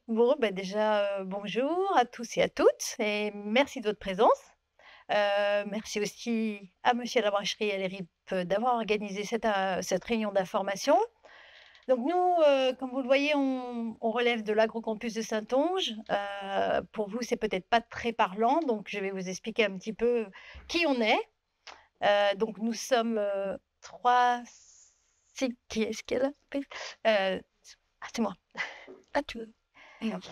Bon, bah, déjà, bonjour à tous et à toutes et merci de votre présence. Merci aussi à monsieur Labracherie et à l'ERIP, d'avoir organisé cette réunion d'information. Donc nous, comme vous le voyez, on relève de l'agrocampus de Saintonge. Pour vous, c'est peut-être pas très parlant, donc je vais vous expliquer un petit peu qui on est. Donc nous sommes, 3 qui est-ce qu'elle a? C'est moi. Ah tu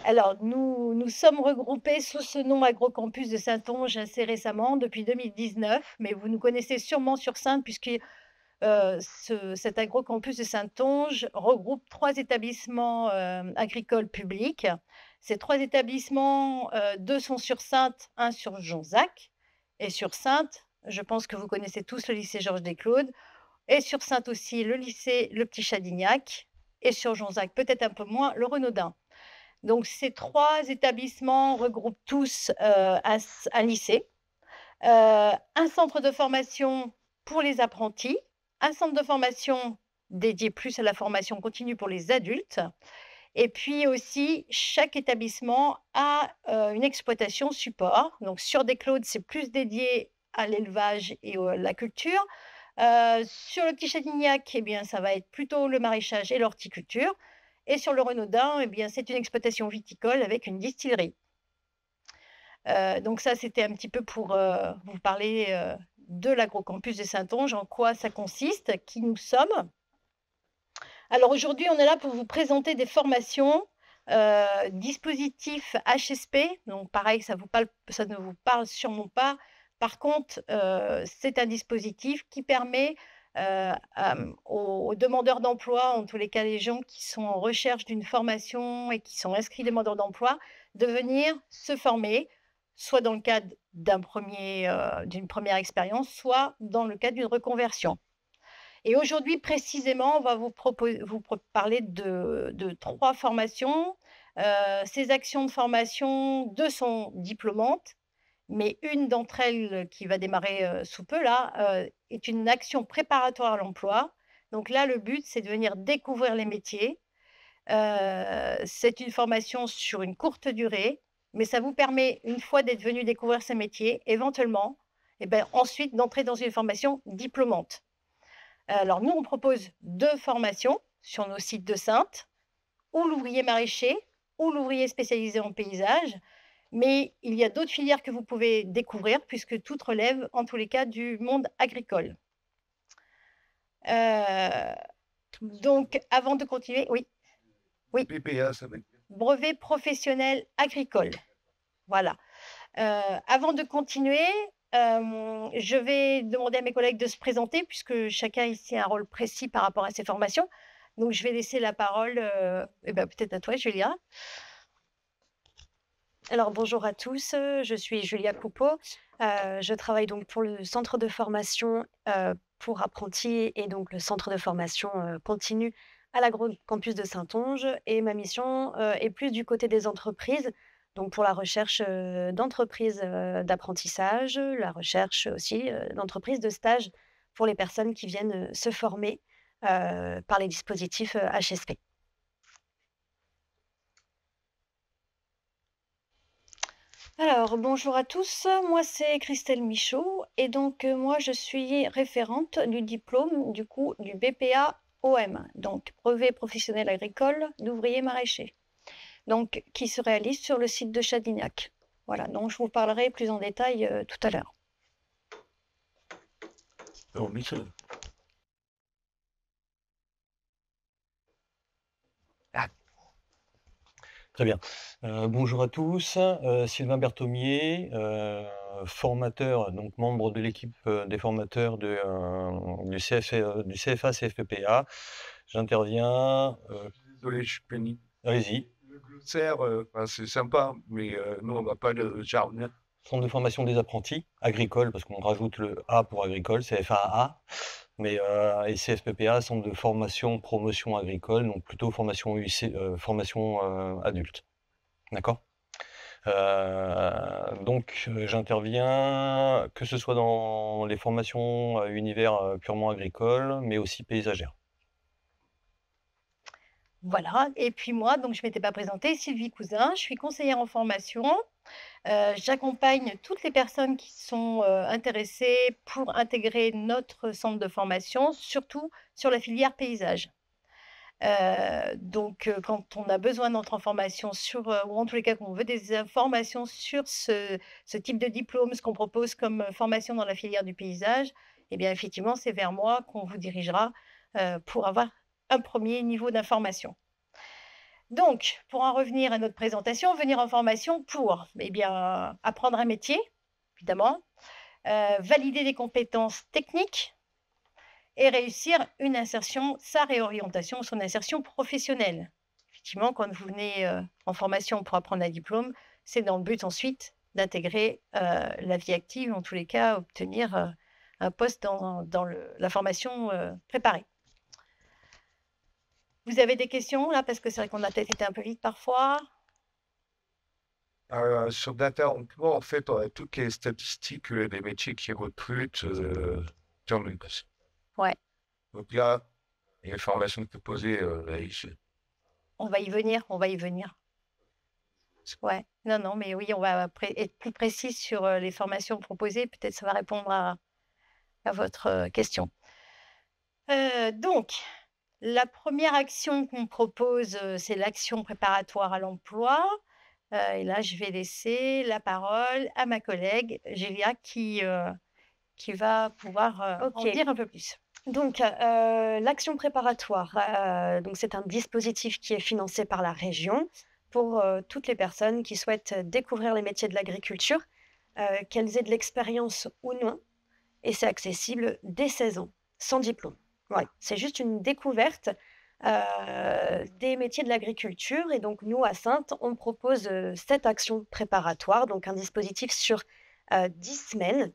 alors nous sommes regroupés sous ce nom Agrocampus de Saintonge assez récemment, depuis 2019, mais vous nous connaissez sûrement sur Saintes puisque, cet Agrocampus de Saintonge regroupe 3 établissements, agricoles publics. Ces 3 établissements, 2 sont sur Saintes, un sur Jonzac et sur Saintes, je pense que vous connaissez tous le lycée Georges Desclaudes et sur Saintes aussi le lycée Le Petit Chadignac et sur Jonzac peut-être un peu moins le Renaudin. Donc ces 3 établissements regroupent tous, un lycée, un centre de formation pour les apprentis, un centre de formation dédié plus à la formation continue pour les adultes et puis aussi chaque établissement a, une exploitation support. Donc sur des Claudes, c'est plus dédié à l'élevage et la culture. Sur le Petit Chadignac, eh bien, ça va être plutôt le maraîchage et l'horticulture et sur le Renaudin, eh bien, c'est une exploitation viticole avec une distillerie. Donc ça, c'était un petit peu pour, vous parler, de l'agrocampus de Saintonge, en quoi ça consiste, qui nous sommes. Alors aujourd'hui, on est là pour vous présenter des formations, dispositif HSP, donc pareil, ça ne vous parle sûrement pas. Par contre, c'est un dispositif qui permet, aux demandeurs d'emploi, en tous les cas les gens qui sont en recherche d'une formation et qui sont inscrits demandeurs d'emploi, de venir se former, soit dans le cadre d'une première expérience, soit dans le cadre d'une reconversion. Et aujourd'hui, précisément, on va parler de 3 formations. Ces actions de formation, 2 sont diplômantes, mais une d'entre elles, qui va démarrer, sous peu là, est une action préparatoire à l'emploi. Donc là, le but, c'est de venir découvrir les métiers. C'est une formation sur une courte durée, mais ça vous permet, une fois d'être venu découvrir ces métiers, éventuellement, et ben, ensuite d'entrer dans une formation diplômante. Alors nous, on propose 2 formations sur nos sites de Saintes, ou l'ouvrier maraîcher, ou l'ouvrier spécialisé en paysage. Mais il y a d'autres filières que vous pouvez découvrir puisque toutes relèvent, en tous les cas, du monde agricole. Heu, donc avant de continuer oui, oui, BPA, ça va être brevet professionnel agricole, voilà. Avant de continuer, je vais demander à mes collègues de se présenter puisque chacun ici a un rôle précis par rapport à ses formations. Donc je vais laisser la parole, et bah, peut-être à toi Julia. Alors bonjour à tous, je suis Julia Coupeau. Je travaille donc pour le centre de formation, pour apprentis et donc le centre de formation, continue à l'Agrocampus de Saintonge et ma mission, est plus du côté des entreprises, donc pour la recherche, d'entreprises, d'apprentissage, la recherche aussi, d'entreprises de stage pour les personnes qui viennent, se former, par les dispositifs, HSP. Alors bonjour à tous, moi c'est Christelle Michaud et donc moi je suis référente du diplôme du coup du BPA OM, donc brevet professionnel agricole d'ouvrier maraîcher, donc qui se réalise sur le site de Chadignac. Voilà, donc je vous parlerai plus en détail, tout à l'heure. oh, Michel. Ah, Très bien. Bonjour à tous, Sylvain Berthomier, formateur, donc membre de l'équipe, des formateurs du CFA CFPPA. J'interviens, désolé, je suis pénible. allez-y, Le glossaire, enfin, c'est sympa, mais nous, on va pas le jargon. centre de formation des apprentis, agricole, parce qu'on rajoute le A pour agricole, CFAA, mais et CFPPA, centre de formation promotion agricole, donc plutôt formation UC, formation adulte. D'accord? Donc j'interviens, que ce soit dans les formations, univers, purement agricole, mais aussi paysagères. Voilà et puis moi, donc je m'étais pas présentée, Sylvie Cousin, je suis conseillère en formation. J'accompagne toutes les personnes qui sont, intéressées pour intégrer notre centre de formation, surtout sur la filière paysage. Quand on a besoin d'entrer en formation sur, ou en tous les cas qu'on veut des informations sur ce type de diplôme, ce qu'on propose comme, formation dans la filière du paysage, eh bien effectivement, c'est vers moi qu'on vous dirigera, pour avoir un premier niveau d'information. Donc, pour en revenir à notre présentation, venir en formation pour, eh bien, apprendre un métier, évidemment, valider des compétences techniques et réussir une insertion, sa réorientation, son insertion professionnelle. Effectivement, quand vous venez, en formation pour apprendre un diplôme, c'est dans le but ensuite d'intégrer, la vie active, en tous les cas, obtenir, un poste dans la formation, préparée. Vous avez des questions là? Parce que c'est vrai qu'on a peut-être été un peu vite parfois. Sur Data Emploi, en fait, on a toutes les statistiques des métiers qui recrutent dans le Ouais, Donc là, les formations proposées, on va y venir, on va y venir. Ouais, non, non, mais oui, on va être plus précis sur, les formations proposées. Peut-être ça va répondre à votre, question. Donc, la première action qu'on propose, c'est l'action préparatoire à l'emploi. Et là, je vais laisser la parole à ma collègue Julia qui va pouvoir, en OK. dire un peu plus. Donc, l'action préparatoire, donc c'est un dispositif qui est financé par la région pour, toutes les personnes qui souhaitent découvrir les métiers de l'agriculture, qu'elles aient de l'expérience ou non et c'est accessible dès 16 ans, sans diplôme. Voilà, c'est juste une découverte, des métiers de l'agriculture et donc nous, à Saintes, on propose, cette action préparatoire, donc un dispositif sur, 10 semaines.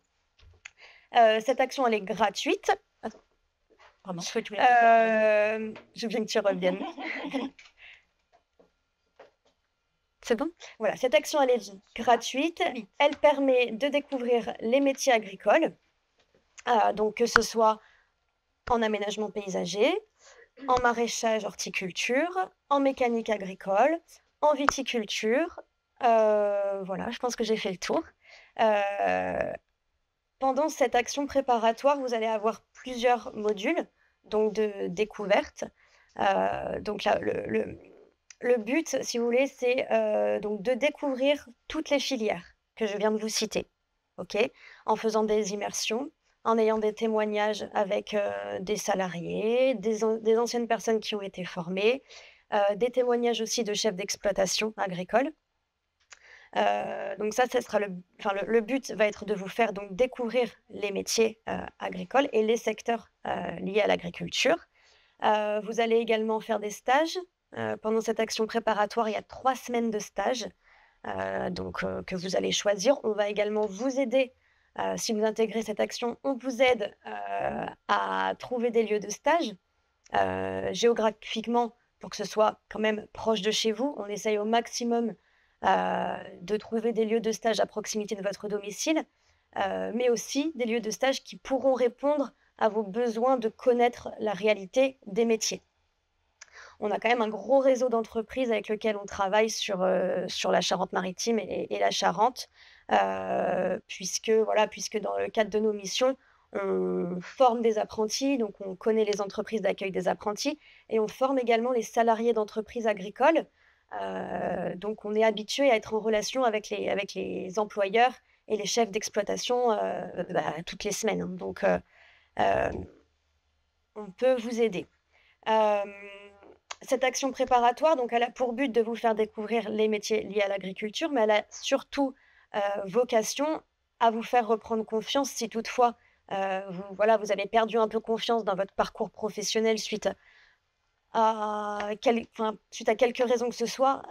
Cette action, elle est gratuite. Attends, Pardon, je tu voulais je veux bien que tu reviennes. C'est bon? Voilà, cette action, elle est gratuite. Oui. Elle permet de découvrir les métiers agricoles, donc que ce soit en aménagement paysager, en maraîchage, horticulture, en mécanique agricole, en viticulture. Voilà, je pense que j'ai fait le tour. Pendant cette action préparatoire, vous allez avoir plusieurs modules, donc de découverte. Donc là, le but, si vous voulez, c'est donc de découvrir toutes les filières que je viens de vous citer, ok? En faisant des immersions, en ayant des témoignages avec des salariés, des anciennes personnes qui ont été formées, des témoignages aussi de chefs d'exploitation agricole. Donc ça sera le but va être de vous faire donc découvrir les métiers agricoles et les secteurs liés à l'agriculture. Vous allez également faire des stages. Pendant cette action préparatoire, il y a 3 semaines de stage que vous allez choisir. On va également vous aider, si vous intégrez cette action, on vous aide à trouver des lieux de stage géographiquement pour que ce soit quand même proche de chez vous. On essaye au maximum de trouver des lieux de stage à proximité de votre domicile, mais aussi des lieux de stage qui pourront répondre à vos besoins de connaître la réalité des métiers. On a quand même un gros réseau d'entreprises avec lequel on travaille sur la Charente-Maritime et la Charente, puisque dans le cadre de nos missions, on forme des apprentis, donc on connaît les entreprises d'accueil des apprentis et on forme également les salariés d'entreprises agricoles. Donc on est habitué à être en relation avec les employeurs et les chefs d'exploitation, toutes les semaines, hein. Donc on peut vous aider. Cette action préparatoire, donc elle a pour but de vous faire découvrir les métiers liés à l'agriculture, mais elle a surtout, vocation à vous faire reprendre confiance si toutefois, vous avez perdu un peu confiance dans votre parcours professionnel suite à quelques raisons que ce soit.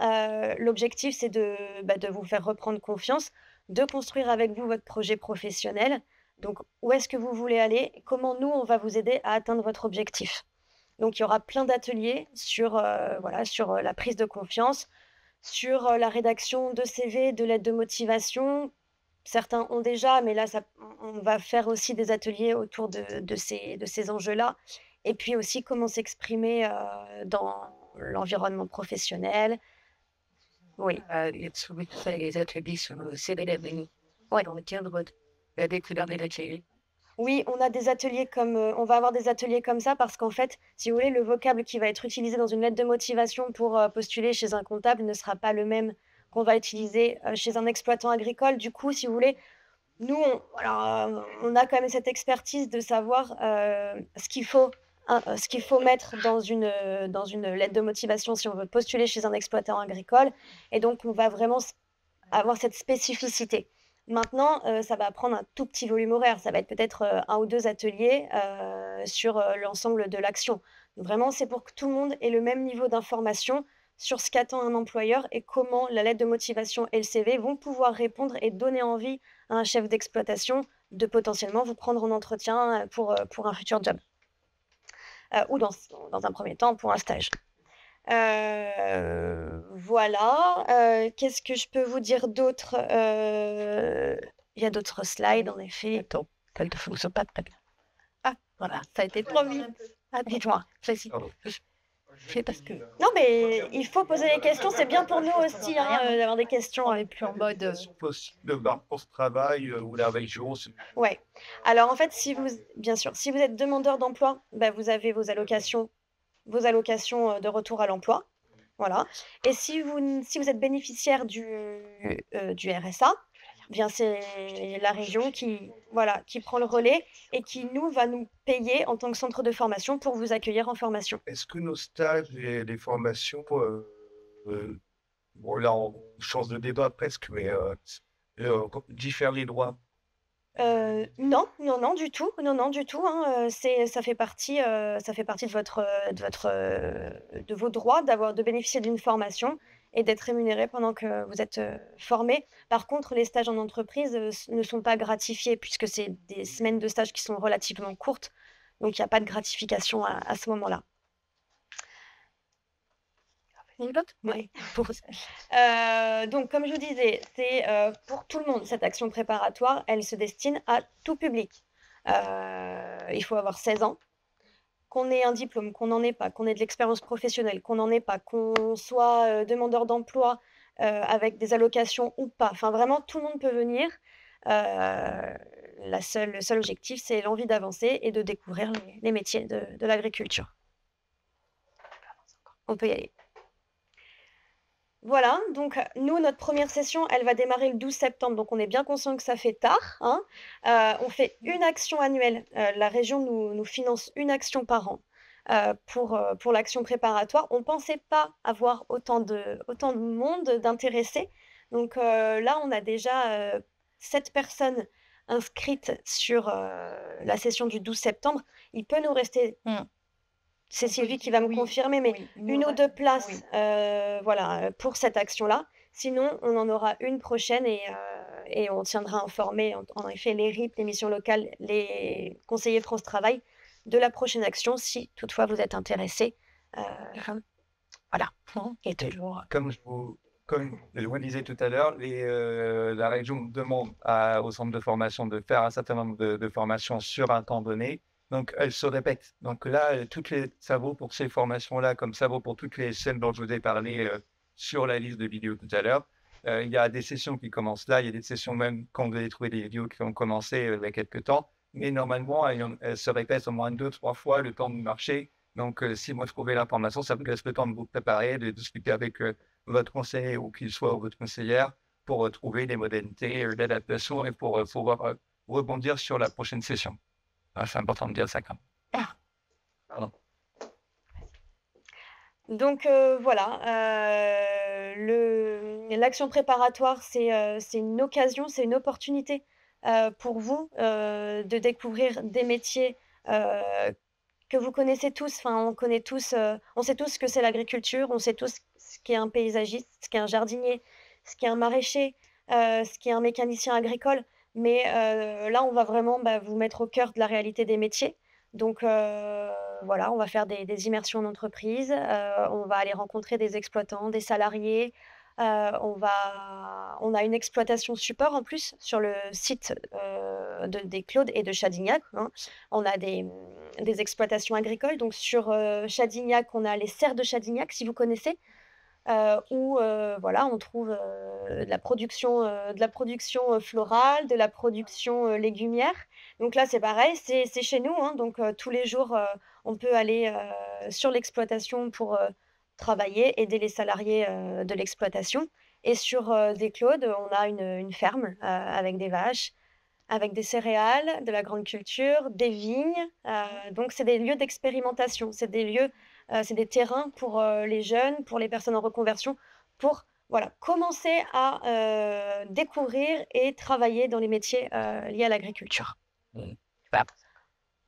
L'objectif, c'est de vous faire reprendre confiance, de construire avec vous votre projet professionnel. Donc où est-ce que vous voulez aller? Comment nous, on va vous aider à atteindre votre objectif? Donc il y aura plein d'ateliers sur la prise de confiance, sur, la rédaction de CV, de lettres de motivation. Certains ont déjà, mais là on va faire aussi des ateliers autour de ces enjeux-là et puis aussi comment s'exprimer, l'environnement professionnel. Oui. Et tu fais les ateliers sur le CDD Ouais. dans le cadre de la découverte des métiers. Oui, on a des ateliers comme, on va avoir des ateliers comme ça parce qu'en fait, si vous voulez, le vocable qui va être utilisé dans une lettre de motivation pour, postuler chez un comptable ne sera pas le même qu'on va utiliser, chez un exploitant agricole. Du coup, si vous voulez, nous, on a quand même cette expertise de savoir, ce qu'il faut, hein, ce qu'il faut mettre dans une lettre de motivation si on veut postuler chez un exploitant agricole et donc on va vraiment avoir cette spécificité. Maintenant, ça va prendre un tout petit volume horaire. Ça va être peut-être, 1 ou 2 ateliers, sur, l'ensemble de l'action. Vraiment, c'est pour que tout le monde ait le même niveau d'information sur ce qu'attend un employeur et comment la lettre de motivation et le CV vont pouvoir répondre et donner envie à un chef d'exploitation de potentiellement vous prendre en entretien, pour un futur job. Ou dans un premier temps pour un stage. Voilà, qu'est-ce que je peux vous dire d'autre? Il y a d'autres slides en effet. Attends, elle ne fonctionne pas très bien. Ah, voilà, ça a été trop vite. Ah, dites-moi, vas-y. Pardon. C'est parce que Non, mais il faut poser les questions, c'est bien pour nous aussi, hein, d'avoir des questions. on n'est plus en mode. Est-ce possible de voir pour ce travail ou la région? Ouais. Alors en fait, bien sûr, si vous êtes demandeur d'emploi, bah, vous avez vos allocations de retour à l'emploi. Voilà. Et si vous êtes bénéficiaire du RSA, bien c'est la région qui prend le relais et qui va nous payer en tant que centre de formation pour vous accueillir en formation. Est-ce que nos stages et les formations, bon là on change de débat presque, mais diffèrent les droits? Non, non du tout, hein, ça fait partie de vos droits de bénéficier d'une formation et d'être rémunéré pendant que vous êtes, formé. Par contre, les stages en entreprise, ne sont pas gratifiés puisque c'est des semaines de stage qui sont relativement courtes, donc il y a pas de gratification à ce moment-là. Une autre? Oui. Donc comme je vous disais, c'est, pour tout le monde, cette action préparatoire, elle se destine à tout public. Il faut avoir 16 ans, qu'on ait un diplôme, qu'on n'en ait pas, qu'on ait de l'expérience professionnelle, qu'on n'en ait pas, qu'on soit, demandeur d'emploi, avec des allocations ou pas. Enfin vraiment tout le monde peut venir. Le seul objectif, c'est l'envie d'avancer et de découvrir les métiers de l'agriculture. On peut y aller. Voilà, donc nous, notre première session, elle va démarrer le 12 septembre, donc on est bien conscient que ça fait tard, hein. On fait une action annuelle. La région nous finance une action par an, pour l'action préparatoire. On pensait pas avoir autant de monde d'intéressés. Donc, là, on a déjà, 7 personnes inscrites sur, la session du 12 septembre. Il peut nous rester c'est Sylvie qui va me confirmer, mais Oui, 1 ou 2 places, oui. voilà, pour cette action-là. Sinon, on en aura une prochaine et on tiendra informé, en effet, les RIP, les missions locales, les conseillers France Travail, de la prochaine action si toutefois vous êtes intéressés. Voilà. Et toujours. Comme je vous disais tout à l'heure, la région demande au centre de formation de faire un certain nombre de formations sur un temps donné. Donc, elles se répètent. Donc là, ça vaut pour ces formations-là, comme ça vaut pour toutes celles dont je vous ai parlé sur la liste de vidéos tout à l'heure. Il y a des sessions qui commencent là, il y a des sessions même quand vous allez trouver des vidéos qui ont commencé il y a quelques temps. Mais normalement, elles se répètent au moins 2-3 fois le temps de marcher. Donc, si moi je trouvais l'information, ça vous laisse le temps de vous préparer, de discuter avec votre conseiller ou qu'il soit ou votre conseillère pour trouver des modalités d'adaptation et pour pouvoir rebondir sur la prochaine session. C'est important de dire ça quand même. Pardon. Donc, voilà, l'action préparatoire, c'est une occasion, c'est une opportunité, pour vous, de découvrir des métiers, que vous connaissez tous. Enfin, on sait tous ce que c'est l'agriculture, on sait tous ce qu'est un paysagiste, ce qu'est un jardinier, ce qu'est un maraîcher, ce qu'est un mécanicien agricole. Mais, là, on va vraiment, vous mettre au cœur de la réalité des métiers. Donc, voilà, on va faire des immersions en entreprise, on va aller rencontrer des exploitants, des salariés, on a une exploitation support en plus sur le site, des Claudes et de Chadignac, hein. On a des exploitations agricoles. Donc sur Chadignac, on a les serres de Chadignac, si vous connaissez, où voilà, on trouve de la production florale, de la production légumière. Donc là, c'est pareil, c'est chez nous, hein, donc tous les jours, on peut aller sur l'exploitation pour travailler, aider les salariés de l'exploitation. Et sur Desclaudes, on a une ferme avec des vaches, avec des céréales, de la grande culture, des vignes. Donc c'est des lieux d'expérimentation, c'est des lieux, c'est des terrains pour les jeunes, pour les personnes en reconversion, pour voilà, commencer à découvrir et travailler dans les métiers liés à l'agriculture. Mmh.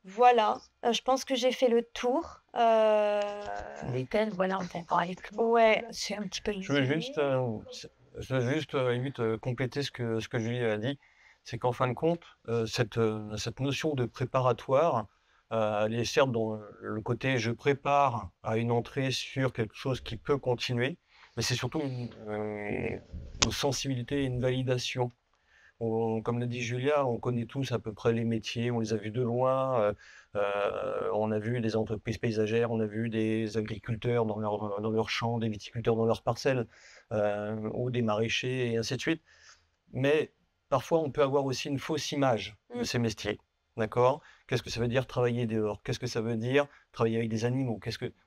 Voilà, je pense que j'ai fait le tour. Lesquels, voilà, on peut parler plus. Ouais, C'est un petit peu Je veux juste, limite, compléter ce que Julie a dit. C'est qu'en fin de compte, cette notion de préparatoire, elle est certes dans le côté je prépare à une entrée sur quelque chose qui peut continuer, mais c'est surtout une sensibilité et une validation. Comme l'a dit Julia, on connaît tous à peu près les métiers, on les a vus de loin, on a vu des entreprises paysagères, on a vu des agriculteurs dans leur champs, des viticulteurs dans leurs parcelles, ou des maraîchers et ainsi de suite. Mais parfois, on peut avoir aussi une fausse image de ces métiers. D'accord? Qu'est-ce que ça veut dire travailler dehors? Qu'est-ce que ça veut dire travailler avec des animaux?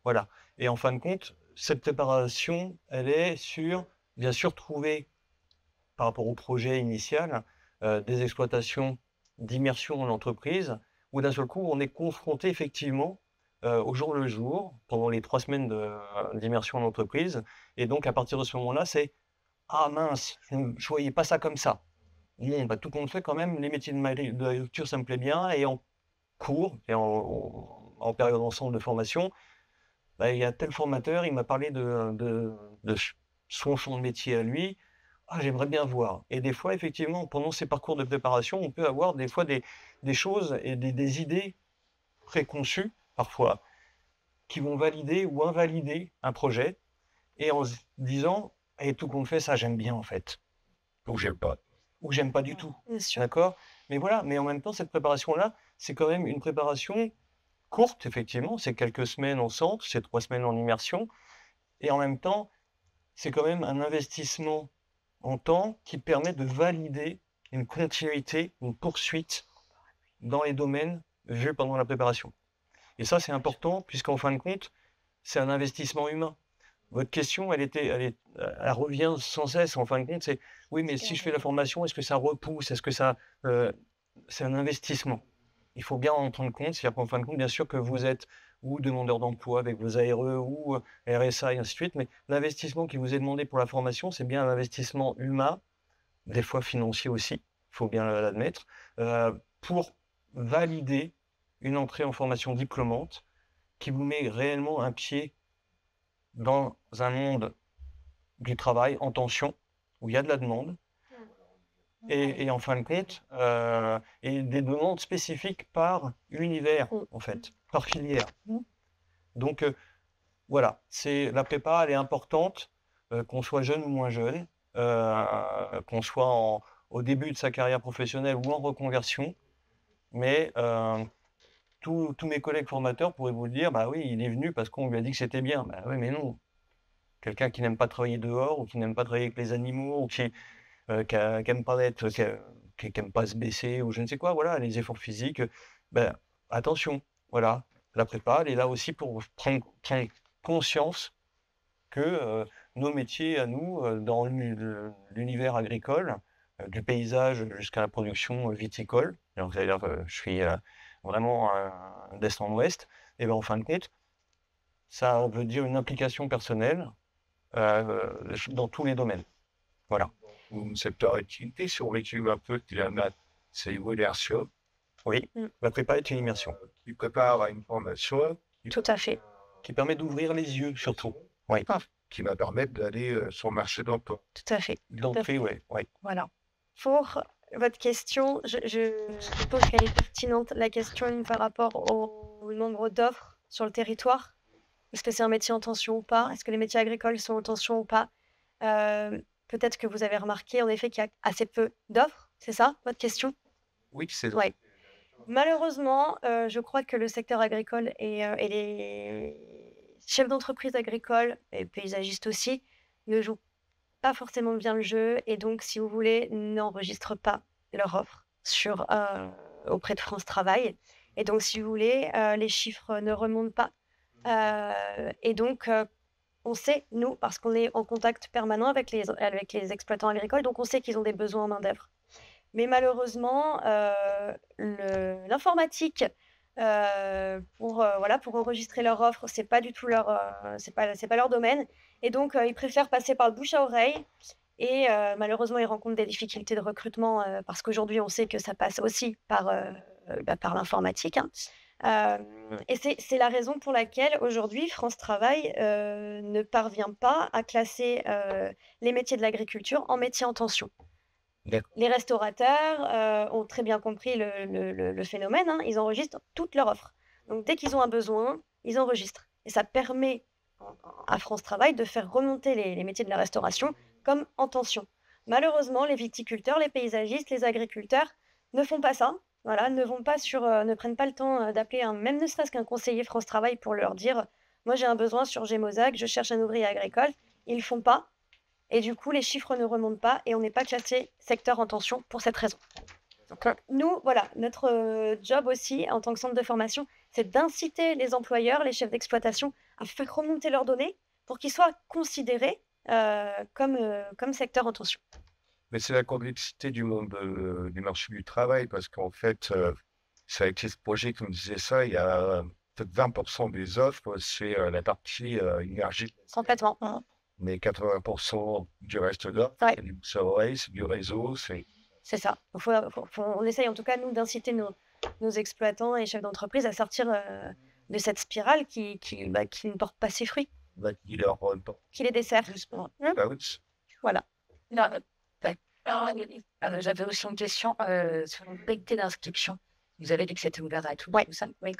Voilà. Et en fin de compte, cette préparation, elle est sur, bien sûr, trouver, par rapport au projet initial, des exploitations d'immersion en entreprise, où d'un seul coup, on est confronté effectivement au jour le jour, pendant les 3 semaines d'immersion en entreprise. Et donc, à partir de ce moment-là, c'est ah mince, je ne voyais pas ça comme ça. Bon, bah, tout compte fait, quand même, les métiers de l'agriculture, ça me plaît bien. Et en cours, et en période ensemble de formation, bah, il y a tel formateur, il m'a parlé de son champ de métier à lui. Ah, j'aimerais bien voir. Et des fois, effectivement, pendant ces parcours de préparation, on peut avoir des fois des choses et des idées préconçues, parfois, qui vont valider ou invalider un projet, et en se disant, et tout compte fait, ça j'aime bien en fait. Ou j'aime pas. Ou j'aime pas du tout. bien sûr. D'accord? Mais voilà, mais en même temps, cette préparation-là, c'est quand même une préparation courte, effectivement. C'est quelques semaines en centre, c'est 3 semaines en immersion. Et en même temps, c'est quand même un investissement en temps qui permet de valider une continuité, une poursuite dans les domaines vus pendant la préparation. Et ça, c'est important, puisqu'en fin de compte, c'est un investissement humain. Votre question, elle revient sans cesse, en fin de compte, c'est oui, mais si je fais la formation, est-ce que ça repousse? Est-ce que ça. C'est un investissement. Il faut bien en prendre compte, c'est-à-dire qu'en fin de compte, bien sûr que vous êtes ou demandeur d'emploi avec vos ARE ou RSA et ainsi de suite, mais l'investissement qui vous est demandé pour la formation, c'est bien un investissement humain, des fois financier aussi, il faut bien l'admettre, pour valider une entrée en formation diplômante qui vous met réellement un pied dans un monde du travail en tension, où il y a de la demande, et en fin de compte, et des demandes spécifiques par univers, en fait, par filière. Donc, voilà, la prépa, elle est importante, qu'on soit jeune ou moins jeune, qu'on soit au début de sa carrière professionnelle ou en reconversion, mais tous mes collègues formateurs pourraient vous le dire, bah oui, il est venu parce qu'on lui a dit que c'était bien. Bah oui, mais non. Quelqu'un qui n'aime pas travailler dehors, ou qui n'aime pas travailler avec les animaux, ou qui aime pas qui aime pas se baisser, ou je ne sais quoi, voilà, les efforts physiques, ben, attention, voilà. La prépa, elle est là aussi pour prendre conscience que nos métiers à nous, dans l'univers agricole, du paysage jusqu'à la production viticole, donc c'est-à-dire je suis vraiment d'est en ouest, et ben en fin de compte, ça veut dire une implication personnelle dans tous les domaines. Voilà. Un secteur d'activité survécu un peu, c'est l'immersion. Oui, la prépa est une immersion. Qui prépare à une formation. Tout à fait. Qui permet d'ouvrir les yeux, surtout. Oui. Qui va permettre d'aller sur le marché d'emploi. Tout à fait. D'entrée, oui. Voilà. Pour votre question, je suppose qu'elle est pertinente, la question par rapport au nombre d'offres sur le territoire. Est-ce que c'est un métier en tension ou pas? Est-ce que les métiers agricoles sont en tension ou pas? Peut-être que vous avez remarqué en effet qu'il y a assez peu d'offres, c'est ça votre question? Oui, c'est Ouais. Malheureusement, je crois que le secteur agricole et les chefs d'entreprise agricoles et paysagistes aussi, ne jouent pas forcément bien le jeu et donc, si vous voulez, n'enregistrent pas leur offre auprès de France Travail et donc, si vous voulez, les chiffres ne remontent pas, et donc, on sait, nous, parce qu'on est en contact permanent avec les exploitants agricoles, donc on sait qu'ils ont des besoins en main-d'œuvre. Mais malheureusement, l'informatique, pour enregistrer leur offre, c'est pas du tout c'est pas leur domaine et donc ils préfèrent passer par le bouche à oreille et malheureusement, ils rencontrent des difficultés de recrutement, parce qu'aujourd'hui, on sait que ça passe aussi par l'informatique, hein. Et c'est la raison pour laquelle aujourd'hui France Travail, ne parvient pas à classer, les métiers de l'agriculture en métiers en tension. D'accord. Les restaurateurs, ont très bien compris le phénomène, hein, ils enregistrent toutes leurs offres. Donc dès qu'ils ont un besoin, ils enregistrent et ça permet à France Travail de faire remonter les métiers de la restauration comme en tension. Malheureusement, les viticulteurs, les paysagistes, les agriculteurs ne font pas ça, voilà, ne prennent pas le temps, d'appeler même ne serait-ce qu'un conseiller France Travail pour leur dire: «Moi j'ai un besoin sur Gémozac, je cherche un ouvrier agricole». Ils le font pas et du coup, les chiffres ne remontent pas et on n'est pas classé secteur en tension pour cette raison. Donc, nous, voilà, notre job aussi en tant que centre de formation, c'est d'inciter les employeurs, les chefs d'exploitation à faire remonter leurs données pour qu'ils soient considérés comme secteur en tension. Mais c'est la complexité du monde du marché du travail parce qu'en fait, c'est avec ce projet qu'on disait ça, il y a peut-être 20% des offres, c'est la partie énergie, Complètement. mais 80% du reste de l'offre, Ouais. c'est du bouche à oreille, c'est du réseau, C'est ça. On essaye en tout cas, nous, d'inciter nos exploitants et chefs d'entreprise à sortir de cette spirale qui ne porte pas ses fruits, qui leur qui les dessert. bah oui. Voilà. Non, j'avais aussi une question sur le comité d'inscription. Vous avez dit que c'était ouvert à tout, Ouais. tout ça. Oui,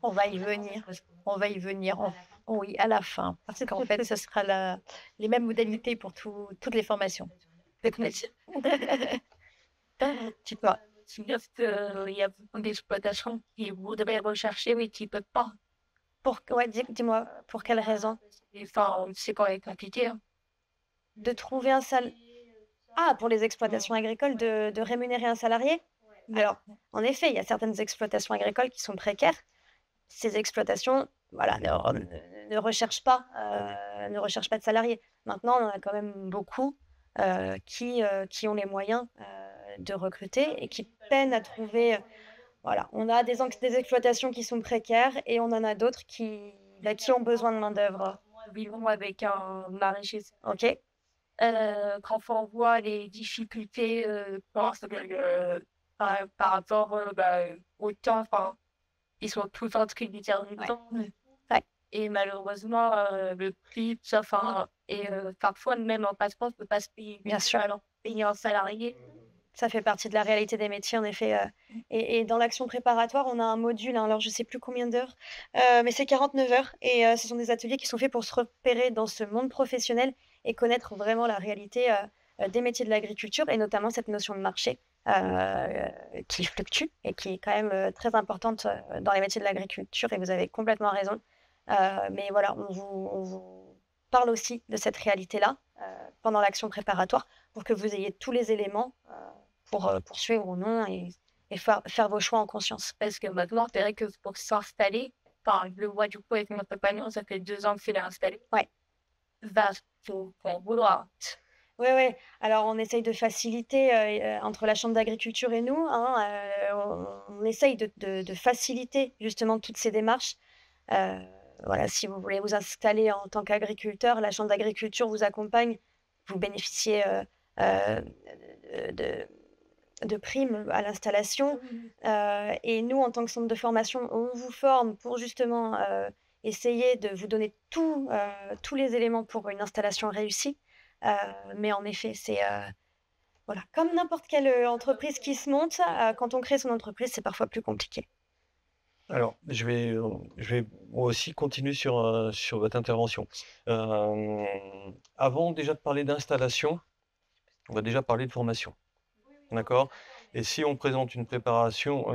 On va y venir. On va y venir. Oui, à la fin. Parce qu'en fait, ce sera les mêmes modalités pour toutes les formations. Tu peux. C'est-à-dire qu'il y a beaucoup d'exploitations qui voudraient rechercher, mais qui ne peuvent pas. Ouais, dis-moi, pour quelle raison? Enfin, c'est quand même compliqué. Hein. De trouver un salarié. Ah, pour les exploitations agricoles, de rémunérer un salarié? Alors, en effet, il y a certaines exploitations agricoles qui sont précaires. Ces exploitations, voilà, ne recherchent pas de salariés. Maintenant, on en a quand même beaucoup qui ont les moyens de recruter et qui peinent à trouver. Voilà, on a des exploitations qui sont précaires et on en a d'autres qui ont besoin de main-d'œuvre. Vivons avec un maraîcher. Ok? Quand on voit les difficultés par rapport au temps, ils sont tous en train de dire du temps. Ouais. Et malheureusement, le prix, ça, et parfois, même en passeport, on ne peut pas se payer. Bien sûr. Alors, payer un salarié. Ça fait partie de la réalité des métiers, en effet. Et dans l'action préparatoire, on a un module, hein, alors je ne sais plus combien d'heures, mais c'est 49 heures. Et ce sont des ateliers qui sont faits pour se repérer dans ce monde professionnel et connaître vraiment la réalité des métiers de l'agriculture, et notamment cette notion de marché qui fluctue et qui est quand même très importante dans les métiers de l'agriculture. Et vous avez complètement raison. Mais voilà, on vous parle aussi de cette réalité-là pendant l'action préparatoire pour que vous ayez tous les éléments pour poursuivre ou non et faire vos choix en conscience. Parce que maintenant, c'est vrai que pour s'installer, je le vois du coup avec mon compagnon, ça fait 2 ans qu'il est installé. Ouais. Faut vouloir. Oui, oui. Alors, on essaye de faciliter entre la Chambre d'agriculture et nous. Hein, on essaye de faciliter justement toutes ces démarches. Voilà, si vous voulez vous installer en tant qu'agriculteur, la Chambre d'agriculture vous accompagne. Vous bénéficiez de primes à l'installation. Et nous, en tant que centre de formation, on vous forme pour justement essayer de vous donner tous les éléments pour une installation réussie. Mais en effet, c'est voilà, comme n'importe quelle entreprise qui se monte, quand on crée son entreprise, c'est parfois plus compliqué. Alors, je vais moi aussi continuer sur votre intervention. Avant déjà de parler d'installation, on va déjà parler de formation. D'accord? Et si on présente une préparation,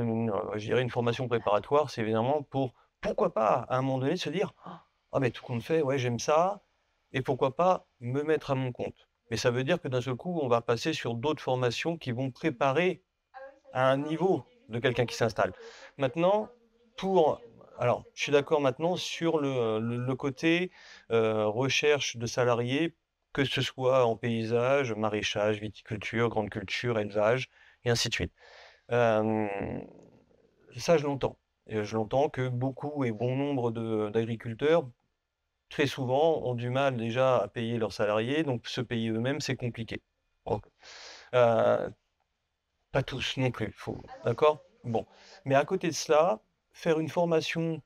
je dirais une formation préparatoire, c'est évidemment pour, pourquoi pas, à un moment donné, se dire, ah mais tout compte fait, ouais, j'aime ça, et pourquoi pas me mettre à mon compte. Mais ça veut dire que d'un seul coup, on va passer sur d'autres formations qui vont préparer à un niveau de quelqu'un qui s'installe. Maintenant, alors, je suis d'accord maintenant sur le côté recherche de salariés, que ce soit en paysage, maraîchage, viticulture, grande culture, élevage, et ainsi de suite. Ça, je l'entends. Et je l'entends que beaucoup et bon nombre d'agriculteurs, très souvent, ont du mal déjà à payer leurs salariés, donc se payer eux-mêmes, c'est compliqué. Donc, pas tous non plus, d'accord? Bon. Mais à côté de cela, faire une formation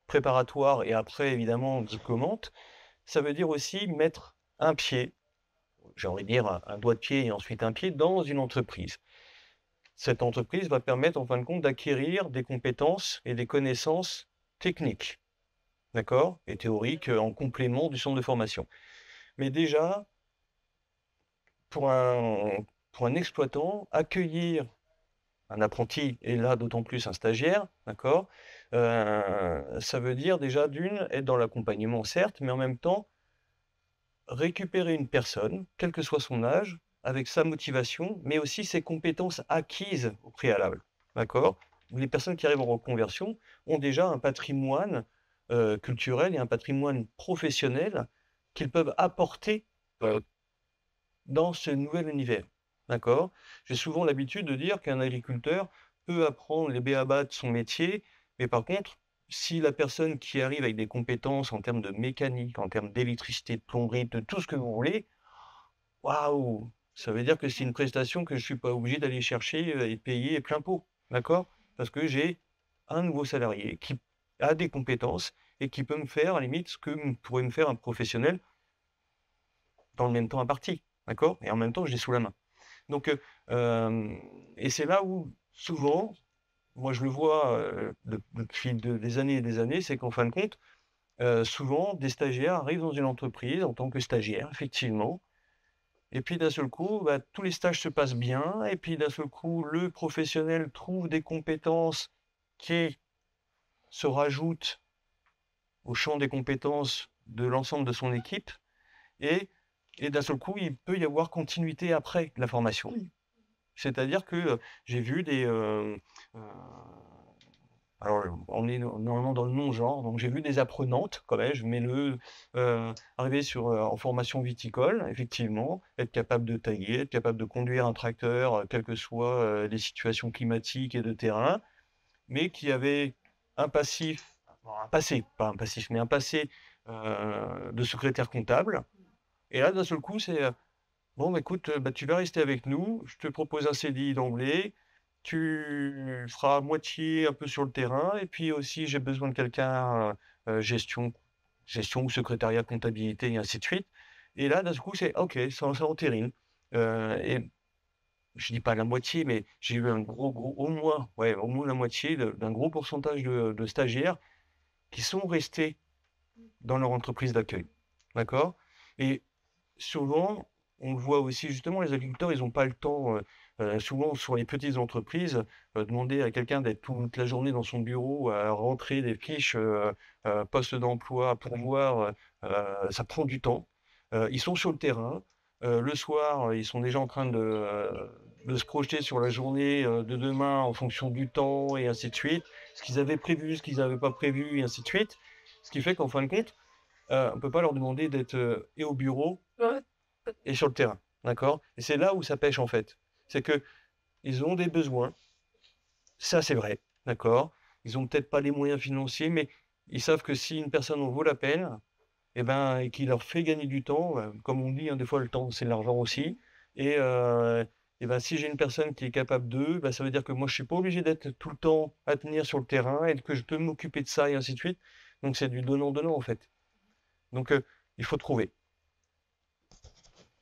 préparatoire et après, évidemment, diplômante, ça veut dire aussi mettre un pied, j'ai envie de dire un doigt de pied et ensuite un pied, dans une entreprise. Cette entreprise va permettre, en fin de compte, d'acquérir des compétences et des connaissances techniques, d'accord? Et théoriques en complément du centre de formation. Mais déjà, pour un exploitant, accueillir un apprenti et là d'autant plus un stagiaire, d'accord? Ça veut dire déjà d'une, être dans l'accompagnement certes, mais en même temps, récupérer une personne, quel que soit son âge, avec sa motivation, mais aussi ses compétences acquises au préalable, d'accord? Les personnes qui arrivent en reconversion ont déjà un patrimoine culturel et un patrimoine professionnel qu'ils peuvent apporter dans ce nouvel univers. D'accord? J'ai souvent l'habitude de dire qu'un agriculteur peut apprendre les b.a.-ba de son métier, mais par contre, si la personne qui arrive avec des compétences en termes de mécanique, en termes d'électricité, de plomberie, de tout ce que vous voulez, waouh! Ça veut dire que c'est une prestation que je ne suis pas obligé d'aller chercher et payer plein pot. D'accord? Parce que j'ai un nouveau salarié qui a des compétences et qui peut me faire, à la limite, ce que pourrait me faire un professionnel dans le même temps imparti. D'accord? Et en même temps, je l'ai sous la main. Donc, et c'est là où, souvent, moi je le vois depuis des années et des années, c'est qu'en fin de compte, souvent, des stagiaires arrivent dans une entreprise en tant que stagiaires, effectivement, et puis d'un seul coup, bah, tous les stages se passent bien, et puis d'un seul coup, le professionnel trouve des compétences qui se rajoutent au champ des compétences de l'ensemble de son équipe, et d'un seul coup, il peut y avoir continuité après la formation. C'est-à-dire que j'ai vu alors on est normalement dans le non-genre, donc j'ai vu des apprenantes, quand même, je mets arriver en formation viticole, effectivement, être capable de tailler, être capable de conduire un tracteur, quelles que soient les situations climatiques et de terrain, mais qui avait un passif, un passé, pas un passif, mais un passé de secrétaire comptable. Et là, d'un seul coup, c'est bon, bah, écoute, bah, tu vas rester avec nous, je te propose un CDI d'emblée, tu feras moitié un peu sur le terrain, et puis aussi j'ai besoin de quelqu'un, gestion ou secrétariat, comptabilité, et ainsi de suite. Et là, d'un coup, c'est OK, ça entérine. Et je dis pas la moitié, mais j'ai eu un gros, au moins la moitié d'un gros pourcentage de stagiaires qui sont restés dans leur entreprise d'accueil. D'accord? Et souvent, on le voit aussi, justement, les agriculteurs, ils n'ont pas le temps, souvent sur les petites entreprises, demander à quelqu'un d'être toute la journée dans son bureau à rentrer des fiches poste d'emploi pour voir, ça prend du temps. Ils sont sur le terrain. Le soir, ils sont déjà en train de se projeter sur la journée de demain en fonction du temps et ainsi de suite. Ce qu'ils avaient prévu, ce qu'ils n'avaient pas prévu et ainsi de suite. Ce qui fait qu'en fin de compte, on ne peut pas leur demander d'être et au bureau et sur le terrain, d'accord? Et c'est là où ça pêche en fait. C'est que ils ont des besoins, ça c'est vrai, d'accord? Ils ont peut-être pas les moyens financiers, mais ils savent que si une personne en vaut la peine, et qui leur fait gagner du temps, comme on dit, hein, des fois le temps c'est l'argent aussi, et, si j'ai une personne qui est capable d'eux, ça veut dire que moi je suis pas obligé d'être tout le temps à tenir sur le terrain et que je peux m'occuper de ça et ainsi de suite. Donc c'est du donnant-donnant en fait. Donc il faut trouver.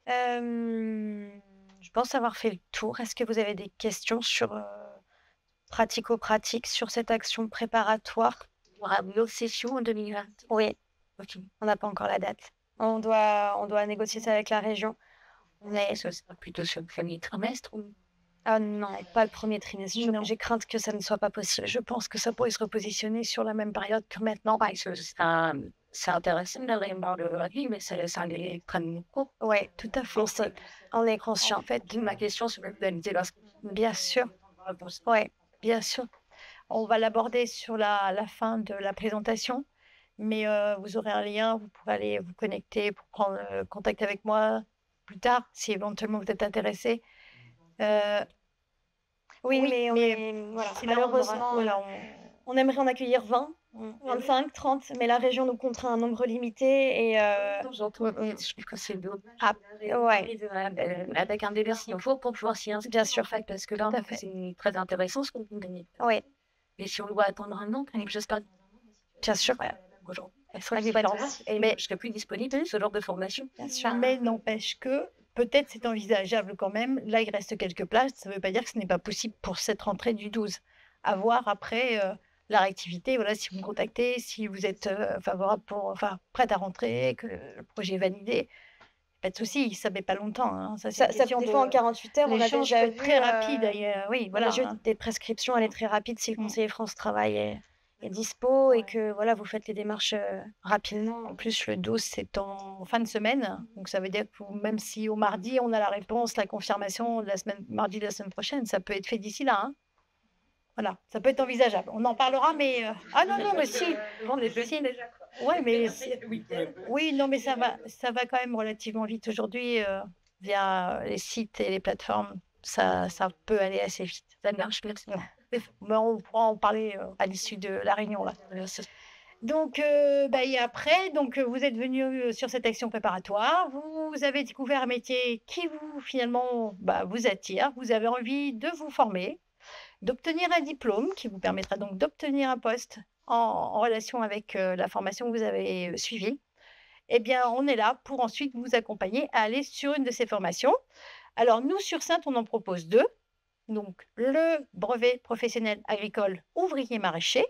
Je pense avoir fait le tour. Est-ce que vous avez des questions sur pratico-pratique sur cette action préparatoire? On aura une autre session en 2020. Oui, Ok. on n'a pas encore la date. On doit négocier ça avec la région. Mais ça sera plutôt sur le premier trimestre ou Ah non, pas le premier trimestre. Non. J'ai crainte que ça ne soit pas possible. Je pense que ça pourrait se repositionner sur la même période que maintenant. Parce que c'est intéressant d'aller voir le vie, mais ça les prenne court. Oui, tout à fait. On est conscient. En fait, Ma question, c'est d'organiser la bien sûr, ouais, bien sûr. On va l'aborder sur la fin de la présentation, mais vous aurez un lien, vous pourrez aller vous connecter pour prendre contact avec moi plus tard, si éventuellement vous êtes intéressé. Oui, Oui, mais mais voilà, si là, on aura- malheureusement, voilà, on aimerait en accueillir 20, 25, 30, mais la région nous contraint un nombre limité et J'entends, je trouve que c'est beau. ah, ouais, Avec un délai s'il faut pour pouvoir s'y inscrire. bien sûr. En fait, parce que là, Tout à fait. c'est très intéressant ce qu'on peut gagner. Oui, Mais si on doit attendre un an, j'espère bien sûr. qu'aujourd'hui, Mais- je serai plus disponible ce genre de formation. Bien sûr. Mais n'empêche que peut-être c'est envisageable quand même. Là, il reste quelques places. Ça ne veut pas dire que ce n'est pas possible pour cette rentrée du 12. À voir après la réactivité. Voilà, si vous me contactez, si vous êtes favorable prête à rentrer, que le projet est validé, pas de souci. Ça ne met pas longtemps. Hein. Ça, c'est Ça, une ça question des de- fois en 48 heures, on a l'échange déjà peut être vu très rapide. Oui, voilà, voilà. Hein. des prescriptions, elle est très rapide si le Mm. conseiller France Travail est dispo et que voilà, vous faites les démarches rapidement. En plus, le 12, c'est en fin de semaine. Donc, ça veut dire que même si au mardi, on a la réponse, la confirmation de la semaine, mardi de la semaine prochaine, ça peut être fait d'ici là. Hein. Voilà, ça peut être envisageable. On en parlera, mais... Ah non, non, mais si. Si. Ouais, mais... Oui, non, mais ça va quand même relativement vite aujourd'hui via les sites et les plateformes. Ça peut aller assez vite. Ça marche, merci. Mais on pourra en parler à l'issue de la réunion, là. Donc, et après, vous êtes venu sur cette action préparatoire, vous avez découvert un métier qui finalement, vous attire, vous avez envie de vous former, d'obtenir un diplôme qui vous permettra donc d'obtenir un poste en relation avec la formation que vous avez suivie. Eh bien, on est là pour ensuite vous accompagner à aller sur une de ces formations. Alors, nous, sur Saintes, on en propose 2. Donc, le brevet professionnel agricole ouvrier maraîcher.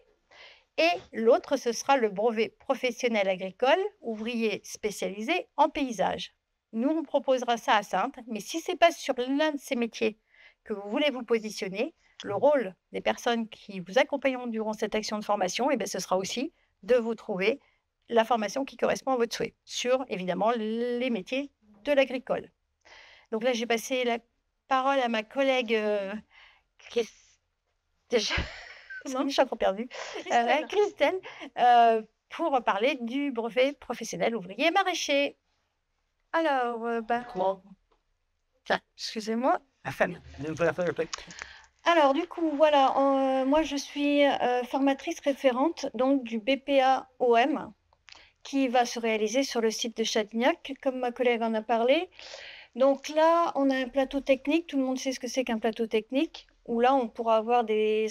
Et l'autre, ce sera le brevet professionnel agricole, ouvrier spécialisé en paysage. Nous, on proposera ça à Saintes, mais si ce n'est pas sur l'un de ces métiers que vous voulez vous positionner, le rôle des personnes qui vous accompagneront durant cette action de formation, ce sera aussi de vous trouver la formation qui correspond à votre souhait, sur évidemment les métiers de l'agricole. Donc là, j'ai passé la parole à ma collègue je suis encore perdue. Christelle, pour parler du brevet professionnel ouvrier maraîcher. Alors, excusez-moi. Alors, du coup, voilà, moi, je suis formatrice référente donc, du BPA OM qui va se réaliser sur le site de Châtignac, comme ma collègue en a parlé. Donc là, on a un plateau technique. Tout le monde sait ce que c'est qu'un plateau technique, où là, on pourra avoir des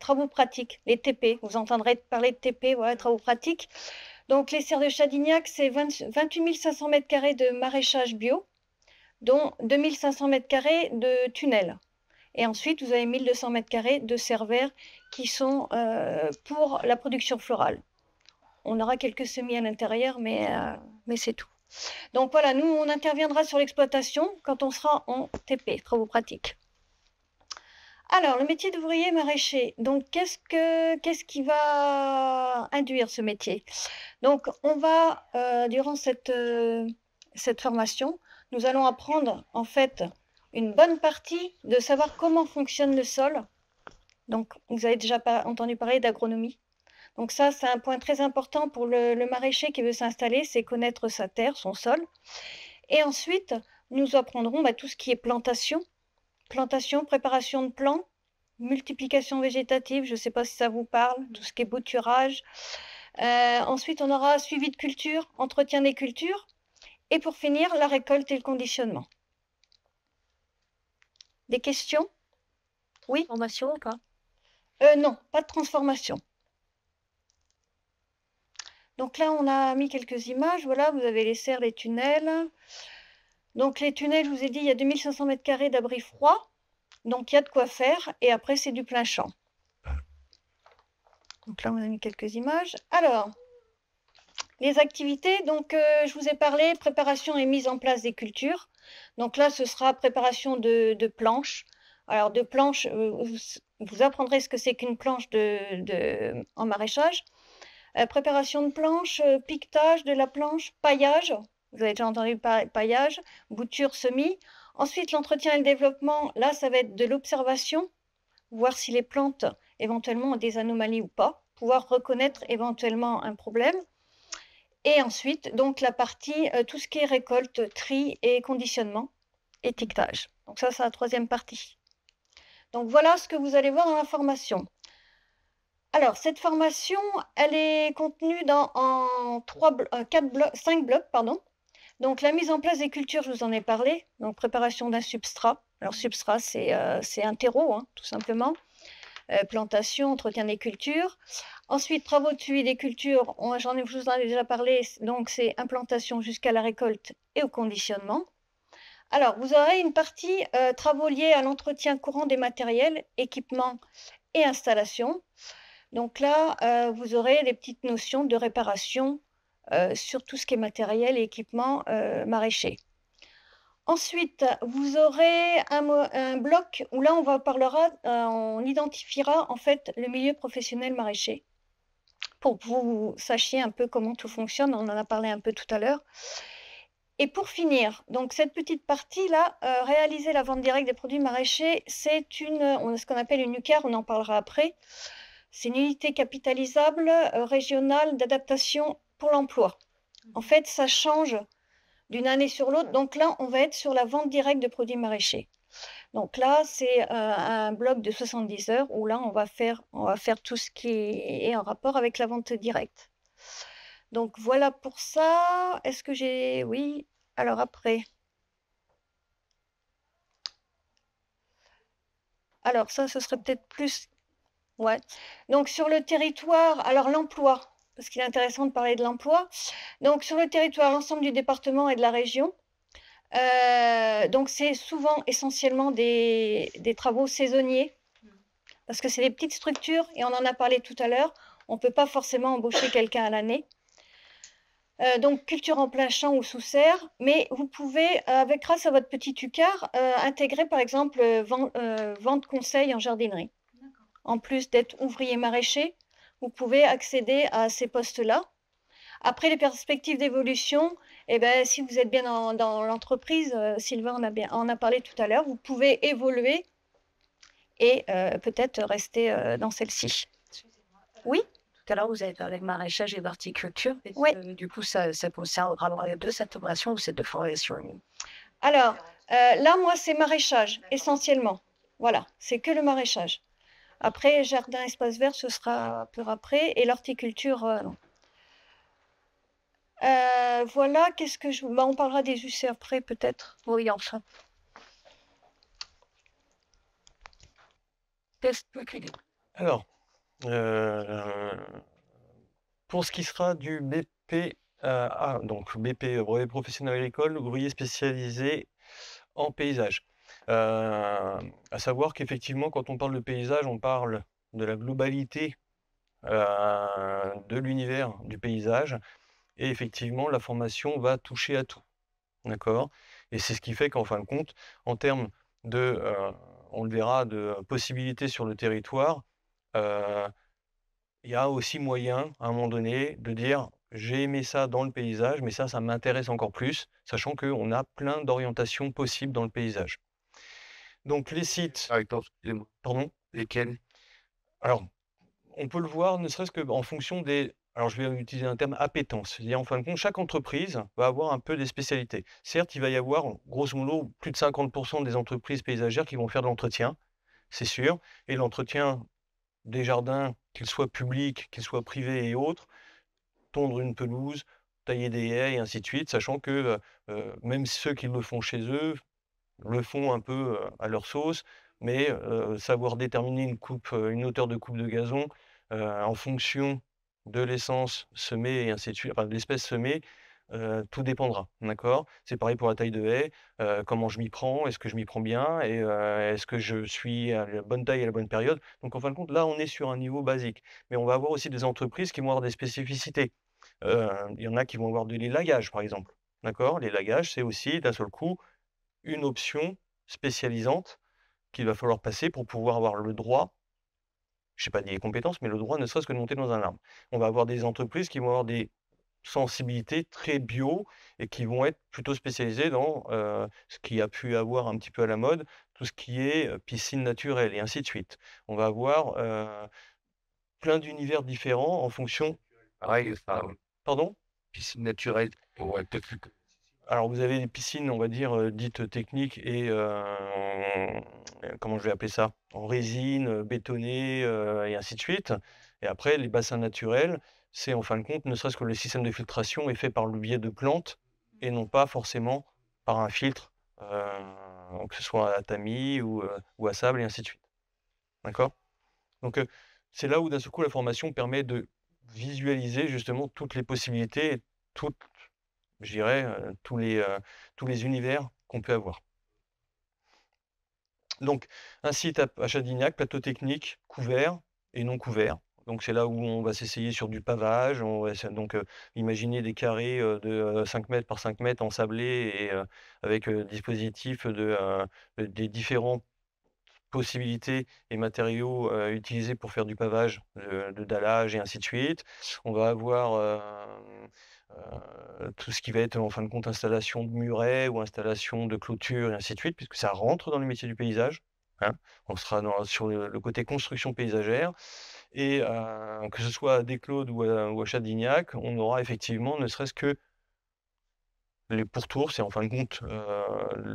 travaux pratiques, les TP. Vous entendrez parler de TP, voilà, travaux pratiques. Donc, les serres de Châtignac, c'est 28 500 m² de maraîchage bio, dont 2 500 m² de tunnels. Et ensuite, vous avez 1 200 m² de serres verts qui sont pour la production florale. On aura quelques semis à l'intérieur, mais c'est tout. Donc voilà, nous, on interviendra sur l'exploitation quand on sera en TP, travaux pratiques. Alors, le métier d'ouvrier maraîcher, donc qu'est-ce qui va induire ce métier? Donc, on va, durant cette formation, nous allons apprendre en fait une bonne partie de savoir comment fonctionne le sol. Donc, vous avez déjà entendu parler d'agronomie. Donc ça, c'est un point très important pour le maraîcher qui veut s'installer, c'est connaître sa terre, son sol. Et ensuite, nous apprendrons tout ce qui est plantation, préparation de plants, multiplication végétative, je ne sais pas si ça vous parle, tout ce qui est bouturage. Ensuite, on aura suivi de culture, entretien des cultures. Et pour finir, la récolte et le conditionnement. Des questions? Oui? Formation ou pas? Non, pas de transformation. Donc là, on a mis quelques images. Voilà, vous avez les serres, les tunnels. Donc les tunnels, je vous ai dit, il y a 2 500 m² d'abri froid. Donc il y a de quoi faire. Et après, c'est du plein champ. Donc là, on a mis quelques images. Alors, les activités. Donc, je vous ai parlé, préparation et mise en place des cultures. Donc là, ce sera préparation de planches, Alors de planches, vous apprendrez ce que c'est qu'une planche en maraîchage. Préparation de planche, piquetage de la planche, paillage. Vous avez déjà entendu paillage, bouture, semis. Ensuite, l'entretien et le développement, là, ça va être de l'observation, voir si les plantes éventuellement ont des anomalies ou pas, pouvoir reconnaître éventuellement un problème. Et ensuite, donc la partie, tout ce qui est récolte, tri et conditionnement, étiquetage. Donc ça, c'est la troisième partie. Donc voilà ce que vous allez voir dans la formation. Alors, cette formation, elle est contenue en 5 blocs, pardon. Donc, la mise en place des cultures, je vous en ai parlé. Donc, préparation d'un substrat. Alors, substrat, c'est un terreau, hein, tout simplement. Plantation, entretien des cultures. Ensuite, travaux de suivi des cultures. Je vous en ai déjà parlé. Donc, c'est implantation jusqu'à la récolte et au conditionnement. Alors, vous aurez une partie travaux liés à l'entretien courant des matériels, équipements et installations. Donc là, vous aurez des petites notions de réparation sur tout ce qui est matériel et équipement maraîcher. Ensuite, vous aurez un bloc où là, on identifiera en fait le milieu professionnel maraîcher pour que vous sachiez un peu comment tout fonctionne. On en a parlé un peu tout à l'heure. Et pour finir, donc cette petite partie-là, réaliser la vente directe des produits maraîchers, c'est ce qu'on appelle une UCAR, on en parlera après. C'est une unité capitalisable régionale d'adaptation pour l'emploi. En fait, ça change d'une année sur l'autre. Donc là, on va être sur la vente directe de produits maraîchers. Donc là, c'est un bloc de 70 heures où là, on va faire tout ce qui est en rapport avec la vente directe. Donc voilà pour ça. Est-ce que j'ai... Oui. Alors après. Alors ça, ce serait peut-être plus... Ouais. Donc sur le territoire, alors l'emploi, parce qu'il est intéressant de parler de l'emploi. Donc sur le territoire, l'ensemble du département et de la région. Donc c'est souvent essentiellement des travaux saisonniers, parce que c'est des petites structures, et on en a parlé tout à l'heure. On ne peut pas forcément embaucher quelqu'un à l'année. Donc culture en plein champ ou sous serre, mais vous pouvez, grâce à votre petit UCAR, intégrer par exemple vente conseil en jardinerie. En plus d'être ouvrier maraîcher, vous pouvez accéder à ces postes-là. Après, les perspectives d'évolution, eh ben, si vous êtes bien dans l'entreprise, Sylvain en a parlé tout à l'heure, vous pouvez évoluer et peut-être rester dans celle-ci. Oui. Tout à l'heure, vous avez parlé de maraîchage et d'horticulture. Oui. Du coup, ça concerne vraiment les deux, cette formation ou cette formation? Alors, là, moi, c'est maraîchage, essentiellement. Voilà, c'est que le maraîchage. Après, jardin, espace vert, ce sera un peu après. Et l'horticulture, non. Voilà, qu'est-ce que je... on parlera des UC après, peut-être. Oui, enfin. Alors, pour ce qui sera du BPA, donc BP, brevet professionnel agricole, ouvrier spécialisé en paysage. À savoir qu'effectivement, quand on parle de paysage, on parle de la globalité de l'univers du paysage. Et effectivement, la formation va toucher à tout. D'accord? Et c'est ce qui fait qu'en fin de compte, en termes de, on le verra, de possibilités sur le territoire, il y a aussi moyen, à un moment donné, de dire j'ai aimé ça dans le paysage, mais ça m'intéresse encore plus, sachant qu'on a plein d'orientations possibles dans le paysage. Donc les sites. Excusez-moi. Pardon? Lesquels? Alors, on peut le voir, ne serait-ce qu'en fonction des. Alors, je vais utiliser un terme appétence. C'est-à-dire, en fin de compte, chaque entreprise va avoir un peu des spécialités. Certes, il va y avoir, grosso modo, plus de 50% des entreprises paysagères qui vont faire de l'entretien, c'est sûr. Et l'entretien des jardins, qu'ils soient publics, qu'ils soient privés et autres, tondre une pelouse, tailler des haies et ainsi de suite, sachant que même ceux qui le font chez eux le font un peu à leur sauce, mais savoir déterminer une hauteur de coupe de gazon en fonction de l'essence semée et ainsi de suite, enfin de l'espèce semée, tout dépendra, d'accord? C'est pareil pour la taille de haie, comment je m'y prends, est-ce que je m'y prends bien et est-ce que je suis à la bonne taille à la bonne période? Donc en fin de compte, là, on est sur un niveau basique, mais on va avoir aussi des entreprises qui vont avoir des spécificités. Il y en a qui vont avoir de l'élagage, par exemple, d'accord? L'élagage, c'est aussi d'un seul coup une option spécialisante qu'il va falloir passer pour pouvoir avoir le droit, je sais pas dire les compétences, mais le droit ne serait-ce que de monter dans un arbre. On va avoir des entreprises qui vont avoir des sensibilités très bio et qui vont être plutôt spécialisées dans, ce qui a pu avoir un petit peu à la mode, tout ce qui est, piscine naturelle et ainsi de suite. On va avoir, plein d'univers différents en fonction Pareil, pardon? piscine naturelle. Ouais, peut-être plus. Alors vous avez des piscines, on va dire, dites techniques et comment je vais appeler ça? En résine, bétonnées, et ainsi de suite. Et après les bassins naturels, c'est en fin de compte, ne serait-ce que le système de filtration est fait par le biais de plantes et non pas forcément par un filtre, que ce soit à tamis ou à sable et ainsi de suite. D'accord? Donc, c'est là où d'un seul coup la formation permet de visualiser justement toutes les possibilités et toutes, je dirais, tous les univers qu'on peut avoir. Donc un site à Chadignac, plateau technique, couvert et non couvert. Donc c'est là où on va s'essayer sur du pavage, on va donc imaginer des carrés, de, 5 m par 5 m ensablés et avec, dispositif des différents possibilités et matériaux, utilisés pour faire du pavage, de dallage et ainsi de suite. On va avoir, tout ce qui va être en fin de compte installation de murets ou installation de clôtures et ainsi de suite, puisque ça rentre dans le métier du paysage, hein. On sera sur le côté construction paysagère et que ce soit à Desclaudes ou à Chadignac, on aura effectivement ne serait-ce que les pourtours, c'est en fin de compte,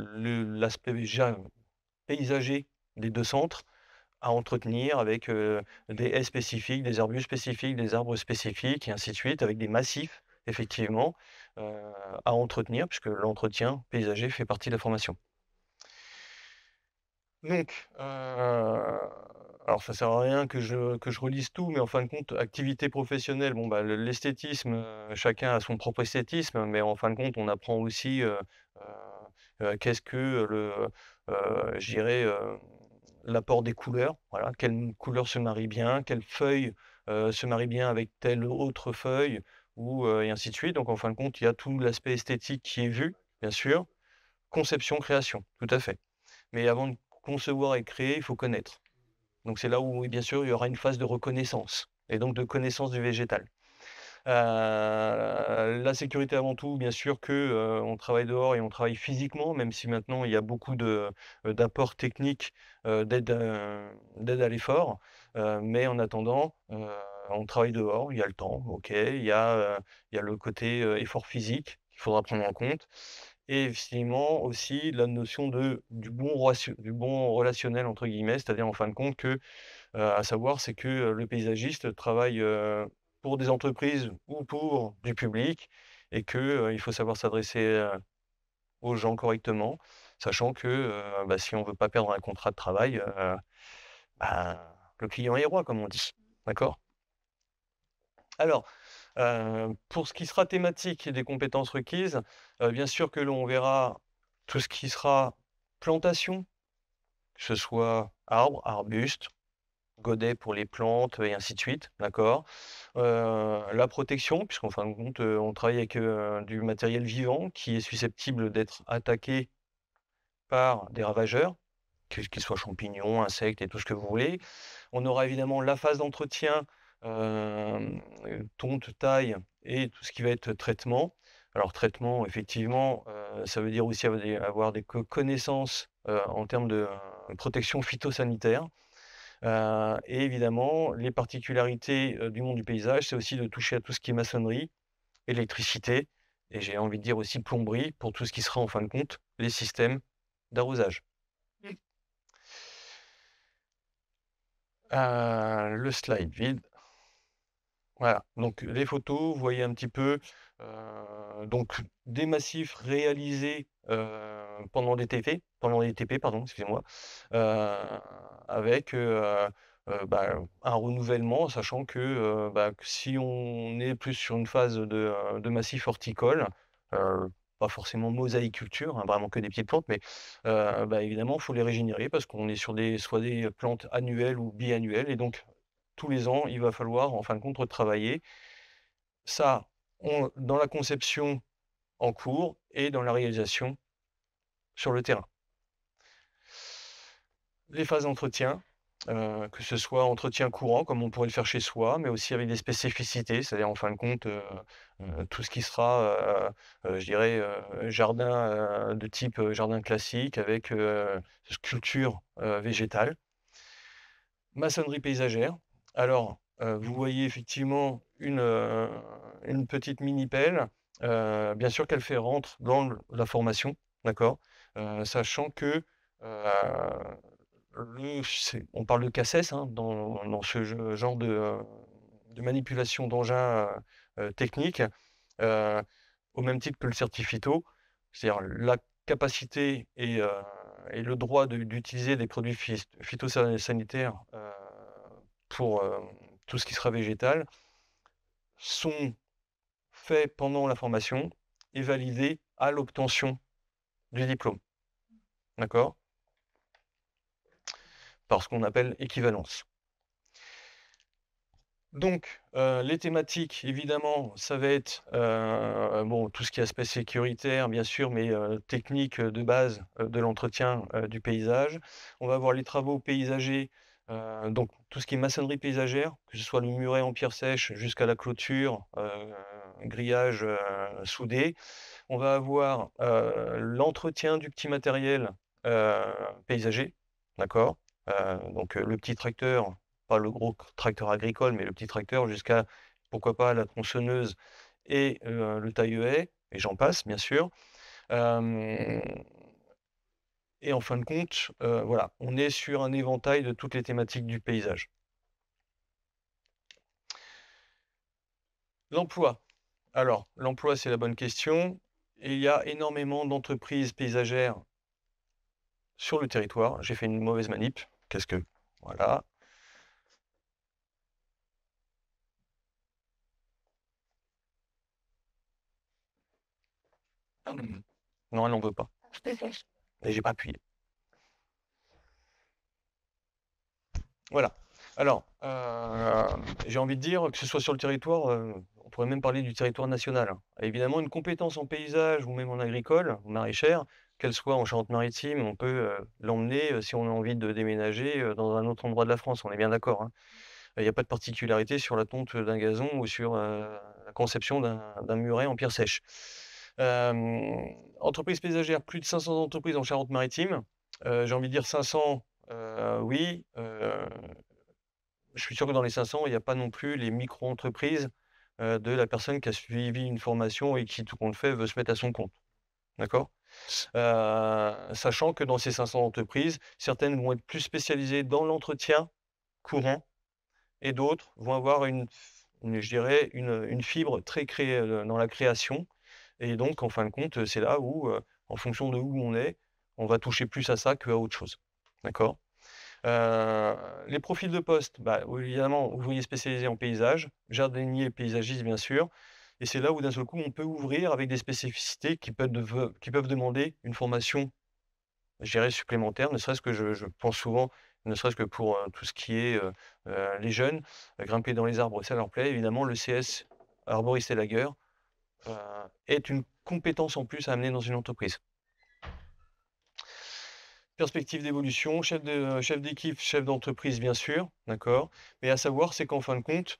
l'aspect paysager des 2 centres à entretenir avec, des haies spécifiques, des arbustes spécifiques, des arbres spécifiques et ainsi de suite, avec des massifs effectivement, à entretenir puisque l'entretien paysager fait partie de la formation. Donc, alors ça sert à rien que je relise tout, mais en fin de compte, activité professionnelle, bon bah, l'esthétisme, chacun a son propre esthétisme, mais en fin de compte, on apprend aussi, qu'est-ce que je dirais, l'apport des couleurs, voilà, quelle couleur se marie bien, quelle feuille, se marie bien avec telle autre feuille ou, et ainsi de suite. Donc en fin de compte, il y a tout l'aspect esthétique qui est vu, bien sûr. Conception, création, tout à fait. Mais avant de concevoir et créer, il faut connaître. Donc c'est là où, oui, bien sûr, il y aura une phase de reconnaissance et donc de connaissance du végétal. La sécurité avant tout, bien sûr que, on travaille dehors et on travaille physiquement, même si maintenant il y a beaucoup d'apports techniques, d'aide à l'effort. Mais en attendant, on travaille dehors, il y a le temps, OK, il y a le côté, effort physique qu'il faudra prendre en compte et effectivement aussi la notion du «bon relationnel» entre guillemets, c'est-à-dire en fin de compte que, à savoir, c'est que, le paysagiste travaille, pour des entreprises ou pour du public et que, il faut savoir s'adresser, aux gens correctement, sachant que, bah, si on veut pas perdre un contrat de travail, bah, le client est roi, comme on dit. D'accord? Alors, pour ce qui sera thématique et des compétences requises, bien sûr que l'on verra tout ce qui sera plantation, que ce soit arbres, arbustes, godets pour les plantes et ainsi de suite, d'accord? La protection, puisqu'en fin de compte, on travaille avec, du matériel vivant qui est susceptible d'être attaqué par des ravageurs, qu'ils soient champignons, insectes et tout ce que vous voulez. On aura évidemment la phase d'entretien, tonte, taille et tout ce qui va être traitement. Alors traitement, effectivement, ça veut dire aussi avoir des connaissances, en termes de, protection phytosanitaire. Et évidemment, les particularités, du monde du paysage, c'est aussi de toucher à tout ce qui est maçonnerie, électricité et j'ai envie de dire aussi plomberie pour tout ce qui sera en fin de compte les systèmes d'arrosage. Mmh. Le slide vide. Voilà, donc les photos, vous voyez un petit peu, donc des massifs réalisés, pendant les TP pardon, excusez-moi, avec, bah, un renouvellement sachant que, bah, que si on est plus sur une phase de massif horticole, pas forcément mosaïculture, hein, vraiment que des petites plantes, mais, bah, évidemment, il faut les régénérer parce qu'on est sur soit des plantes annuelles ou biannuelles et donc tous les ans, il va falloir en fin de compte retravailler. Ça, dans la conception en cours et dans la réalisation sur le terrain. les phases d'entretien, que ce soit entretien courant, comme on pourrait le faire chez soi, mais aussi avec des spécificités, c'est-à-dire en fin de compte, tout ce qui sera, je dirais, jardin, de type, jardin classique avec, sculpture, végétale. Maçonnerie paysagère. Alors, vous voyez effectivement une petite mini pelle, bien sûr qu'elle fait rentre dans la formation, d'accord? Sachant que, on parle de CACES, hein, dans ce genre de manipulation d'engins, techniques, heu, au même titre que le certificato. C'est-à-dire la capacité et le droit d'utiliser des produits phytosanitaires, pour, tout ce qui sera végétal, sont faits pendant la formation et validés à l'obtention du diplôme. D'accord? Par ce qu'on appelle équivalence. Donc, les thématiques, évidemment, ça va être, bon, tout ce qui est aspect sécuritaire, bien sûr, mais, technique, de base, de l'entretien, du paysage. On va avoir les travaux paysagers, donc tout ce qui est maçonnerie paysagère, que ce soit le muret en pierre sèche jusqu'à la clôture, grillage, soudé. On va avoir, l'entretien du petit matériel, heu, paysager, d'accord? Donc, le petit tracteur, pas le gros tracteur agricole, mais le petit tracteur jusqu'à, pourquoi pas, la tronçonneuse et le taille-haie et j'en passe, bien sûr. Hem et en fin de compte, voilà, on est sur un éventail de toutes les thématiques du paysage. L'emploi. Alors, l'emploi, c'est la bonne question. Il y a énormément d'entreprises paysagères sur le territoire. J'ai fait une mauvaise manip. Qu'est-ce que voilà. Non, elle n'en veut pas et j'ai pas appuyé. Voilà. Alors, j'ai envie de dire que ce soit sur le territoire, on pourrait même parler du territoire national, hein. Évidemment, une compétence en paysage ou même en agricole ou maraîchère, qu'elle soit en Charente-Maritime, on peut, l'emmener, si on a envie de déménager, dans un autre endroit de la France, on est bien d'accord, hein? Il y a pas de particularité sur la tonte d'un gazon ou sur, la conception d'un muret en pierre sèche. Entreprises paysagères, plus de 500 entreprises en Charente-Maritime. J'ai envie de dire 500, oui, je suis sûr que dans les 500, il y a pas non plus les micro-entreprises, de la personne qui a suivi une formation et qui, tout compte fait, veut se mettre à son compte. D'accord? Sachant que dans ces 500 entreprises, certaines vont être plus spécialisées dans l'entretien courant et d'autres vont avoir je dirais une fibre très dans la création et donc en fin de compte, c'est là où, en fonction de où on est, on va toucher plus à ça qu'à autre chose. D'accord? Les profils de poste, bah, oui, évidemment, ouvrier spécialisé en paysage, jardinier paysagiste bien sûr et c'est là où d'un seul coup on peut ouvrir avec des spécificités qui peuvent demander une formation, je dirais supplémentaire, ne serait-ce que je pense souvent, ne serait-ce que pour, tout ce qui est, les jeunes, grimper dans les arbres, ça leur plaît. Évidemment, le CS arboriste élagueur, heu, est une compétence en plus à amener dans une entreprise. Perspective d'évolution, chef d'équipe, chef d'entreprise, bien sûr, d'accord? Mais à savoir, c'est qu'en fin de compte,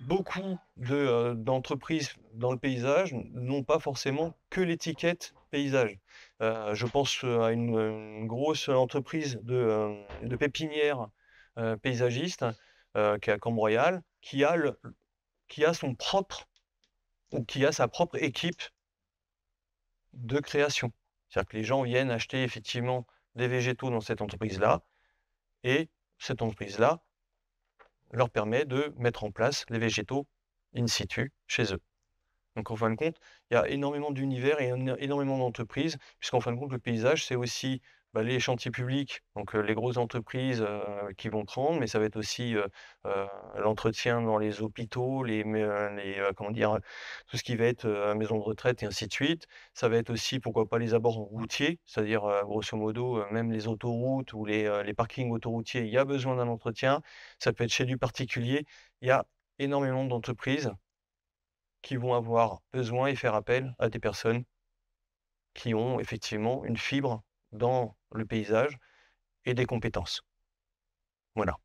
beaucoup d'entreprises dans le paysage n'ont pas forcément que l'étiquette paysage. Je pense, à une grosse entreprise de pépinière, paysagiste, qui est à Cambre-Royal, qui a son propre ou qui a sa propre équipe de création. C'est-à-dire que les gens viennent acheter effectivement des végétaux dans cette entreprise-là et cette entreprise-là leur permet de mettre en place les végétaux in situ chez eux. Donc en fin de compte, il y a énormément d'univers et énormément d'entreprises, puisqu'en fin de compte, le paysage, c'est aussi, bah, les chantiers publics, donc les grosses entreprises, qui vont prendre, mais ça va être aussi, l'entretien dans les hôpitaux, comment dire? Tout ce qui va être, maisons de retraite et ainsi de suite. Ça va être aussi, pourquoi pas, les abords routiers, c'est-à-dire, grosso modo, même les autoroutes ou les parkings autoroutiers, il y a besoin d'un entretien. Ça peut être chez du particulier. Il y a énormément d'entreprises qui vont avoir besoin et faire appel à des personnes qui ont effectivement une fibre dans le paysage et des compétences. Voilà.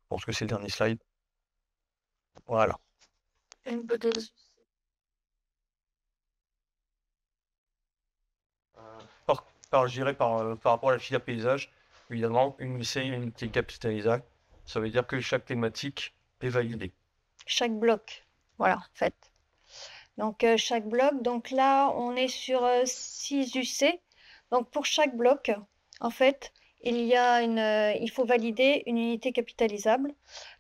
Je pense que c'est le dernier slide. Voilà. Une hypothèse. Je dirais par rapport à la filière paysage, évidemment, une UC, une unité capitalisable, ça veut dire que chaque thématique est validée. Chaque bloc, voilà, en fait. Donc, chaque bloc, donc là, on est sur 6 UC. Donc, pour chaque bloc, en fait, il faut valider une unité capitalisable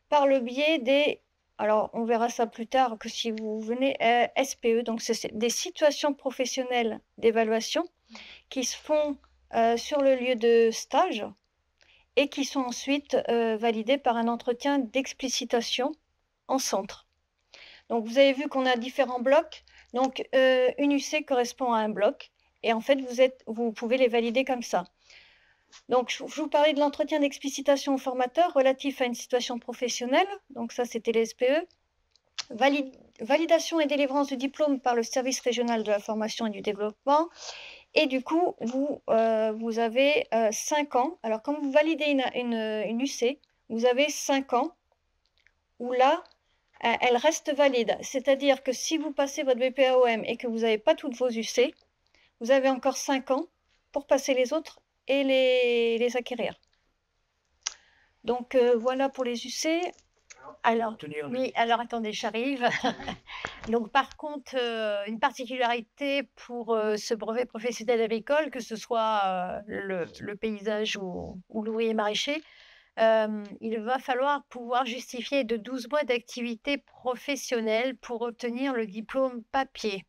par le biais des, alors on verra ça plus tard que si vous venez, SPE, donc c'est des situations professionnelles d'évaluation qui se font sur le lieu de stage et qui sont ensuite validées par un entretien d'explicitation en centre. Donc, vous avez vu qu'on a différents blocs. Donc, une UC correspond à un bloc. Et en fait, vous pouvez les valider comme ça. Donc, je vous parlais de l'entretien d'explicitation au formateur relatif à une situation professionnelle. Donc, ça, c'était les SPE. Validation et délivrance du diplôme par le service régional de la formation et du développement. Et du coup, vous avez 5 ans. Alors, quand vous validez une UC, vous avez 5 ans où là, elle reste valide. C'est-à-dire que si vous passez votre BPAOM et que vous n'avez pas toutes vos UC, vous avez encore 5 ans pour passer les autres et les acquérir. Donc, voilà pour les UC. Alors, oui, alors attendez, j'arrive. Donc, par contre, une particularité pour ce brevet professionnel agricole, que ce soit le paysage ou l'ouvrier maraîcher, il va falloir pouvoir justifier de 12 mois d'activité professionnelle pour obtenir le diplôme papier.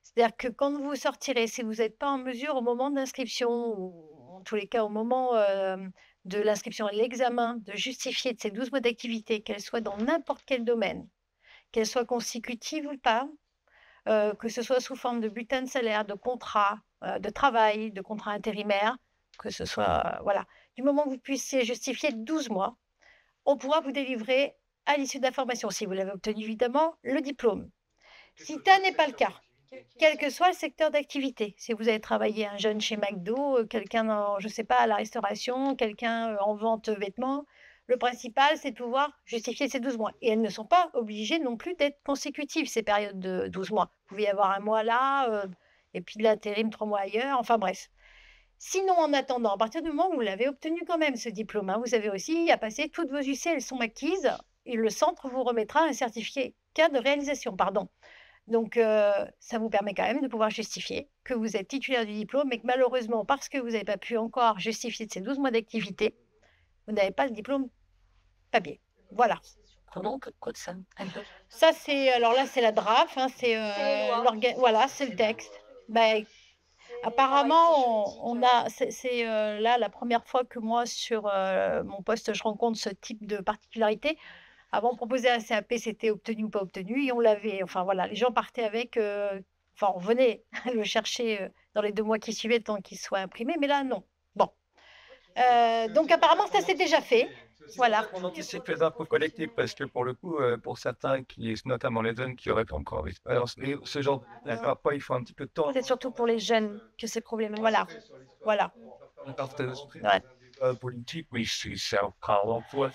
C'est-à-dire que quand vous sortirez, si vous n'êtes pas en mesure au moment de l'inscription, ou en tous les cas au moment de l'inscription à l'examen, de justifier de ces 12 mois d'activité, qu'elles soient dans n'importe quel domaine, qu'elles soient consécutives ou pas, que ce soit sous forme de bulletin de salaire, de contrat de travail, de contrat intérimaire, que ce soit, voilà. Du moment que vous puissiez justifier 12 mois, on pourra vous délivrer, à l'issue de la formation, si vous l'avez obtenu évidemment, le diplôme. Si tel n'est pas le cas, quel que soit le secteur d'activité, si vous avez travaillé un jeune chez McDo, quelqu'un dans, je ne sais pas, à la restauration, quelqu'un en vente vêtements, le principal, c'est de pouvoir justifier ces 12 mois. Et elles ne sont pas obligées non plus d'être consécutives, ces périodes de 12 mois. Vous pouvez y avoir un mois là, et puis de l'intérim 3 mois ailleurs, enfin bref. Sinon, en attendant, à partir du moment où vous l'avez obtenu quand même, ce diplôme, vous avez aussi à passer toutes vos UC, elles sont acquises, et le centre vous remettra un certificat de réalisation, pardon. Donc, ça vous permet quand même de pouvoir justifier que vous êtes titulaire du diplôme, mais que malheureusement, parce que vous n'avez pas pu encore justifier de ces 12 mois d'activité, vous n'avez pas le diplôme papier. Voilà. Pardon, quoi de ça? Ça, c'est, alors là, c'est la DRAF, c'est voilà, c'est le texte. Ben, apparemment, on a, c'est là la première fois que moi, sur mon poste, je rencontre ce type de particularité. Avant, on proposait un CAP, c'était obtenu ou pas obtenu, et on l'avait. Enfin voilà, les gens partaient avec. Enfin, on venait le chercher dans les 2 mois qui suivaient, le temps qu'il soit imprimé, mais là, non. Bon. Donc, apparemment, ça s'est déjà fait. Voilà. On anticipe les infos collectives parce que pour le coup, pour certains, notamment les jeunes qui auraient pas encore l'expérience, et ce genre parfois il faut un petit peu de temps. C'est surtout pour les jeunes que c'est problématique. Voilà. Ouais. Politique, oui, c'est encore fois,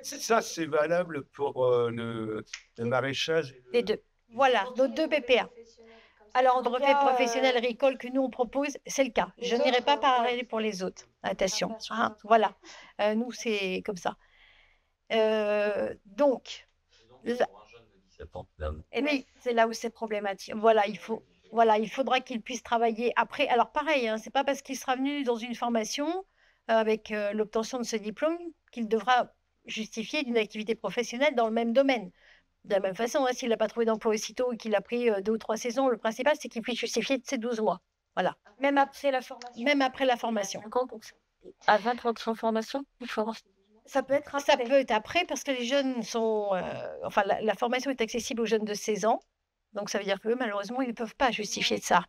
ça, c'est valable pour le maraîchage. Les deux. Voilà, nos 2 BPA. Alors, le brevet professionnel agricole que nous, on propose, c'est le cas. Je n'irai pas parler pour les autres. Attention. Voilà. Nous, c'est comme ça. Donc, et oui, c'est là où c'est problématique. Voilà, il faudra qu'il puisse travailler après. Alors, pareil, c'est pas parce qu'il sera venu dans une formation avec l'obtention de ce diplôme qu'il devra justifier d'une activité professionnelle dans le même domaine. De la même façon, s'il n'a pas trouvé d'emploi aussitôt et qu'il a pris 2 ou 3 saisons, le principal, c'est qu'il puisse justifier de ces 12 mois. Voilà. Même après la formation. Même après la formation. À 20 ans de formation, il faut avoir... Ça peut être Ça après. peut être après parce que les jeunes sont... enfin, la formation est accessible aux jeunes de 16 ans. Donc, ça veut dire qu'eux, malheureusement, ils ne peuvent pas justifier de ça.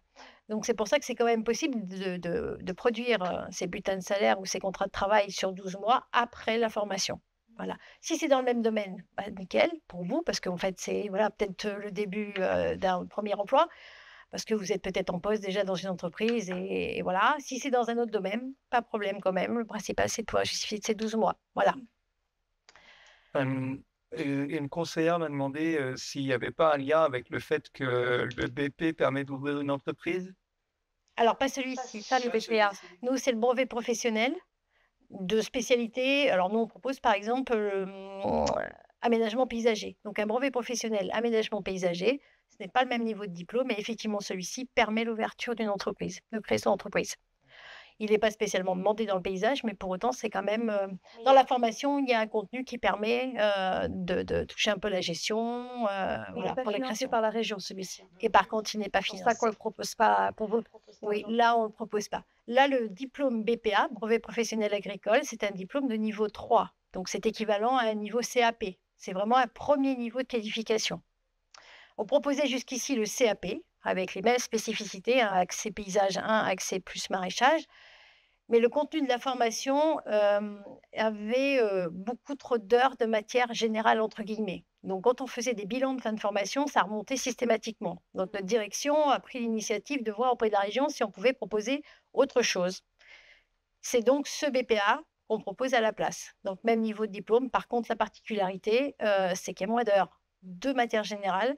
Donc, c'est pour ça que c'est quand même possible de produire ces bulletins de salaire ou ces contrats de travail sur 12 mois après la formation. Voilà. Si c'est dans le même domaine, bah, nickel pour vous, parce qu'en fait, c'est voilà, peut-être le début d'un premier emploi, parce que vous êtes peut-être en poste déjà dans une entreprise et voilà. Si c'est dans un autre domaine, pas de problème quand même. Le principal, c'est de pouvoir justifier de ces 12 mois. Voilà. Une conseillère m'a demandé s'il n'y avait pas un lien avec le fait que le BP permet d'ouvrir une entreprise. Alors, pas celui-ci, ça, le BPA. Nous, c'est le brevet professionnel de spécialité. Alors, nous, on propose par exemple aménagement paysager. Donc, un brevet professionnel aménagement paysager, ce n'est pas le même niveau de diplôme, mais effectivement, celui-ci permet l'ouverture d'une entreprise, de créer son entreprise. Il n'est pas spécialement demandé dans le paysage, mais pour autant, c'est quand même dans la formation, il y a un contenu qui permet de toucher un peu la gestion, voilà, pour la création. par la région, celui-ci. Et par contre, il n'est pas C'est pour ça qu'on financé. le propose pas, pour vous le propose pas. Oui, là, on ne le propose pas. Là, le diplôme BPA, brevet professionnel agricole, c'est un diplôme de niveau 3. Donc, c'est équivalent à un niveau CAP. C'est vraiment un premier niveau de qualification. On proposait jusqu'ici le CAP, avec les mêmes spécificités, un accès paysage 1, accès plus maraîchage. Mais le contenu de la formation avait beaucoup trop d'heures de matière générale, entre guillemets. Donc, quand on faisait des bilans de fin de formation, ça remontait systématiquement. Donc, notre direction a pris l'initiative de voir auprès de la région si on pouvait proposer autre chose. C'est donc ce BPA qu'on propose à la place. Donc, même niveau de diplôme. Par contre, la particularité, c'est qu'il y a moins d'heures de matière générale,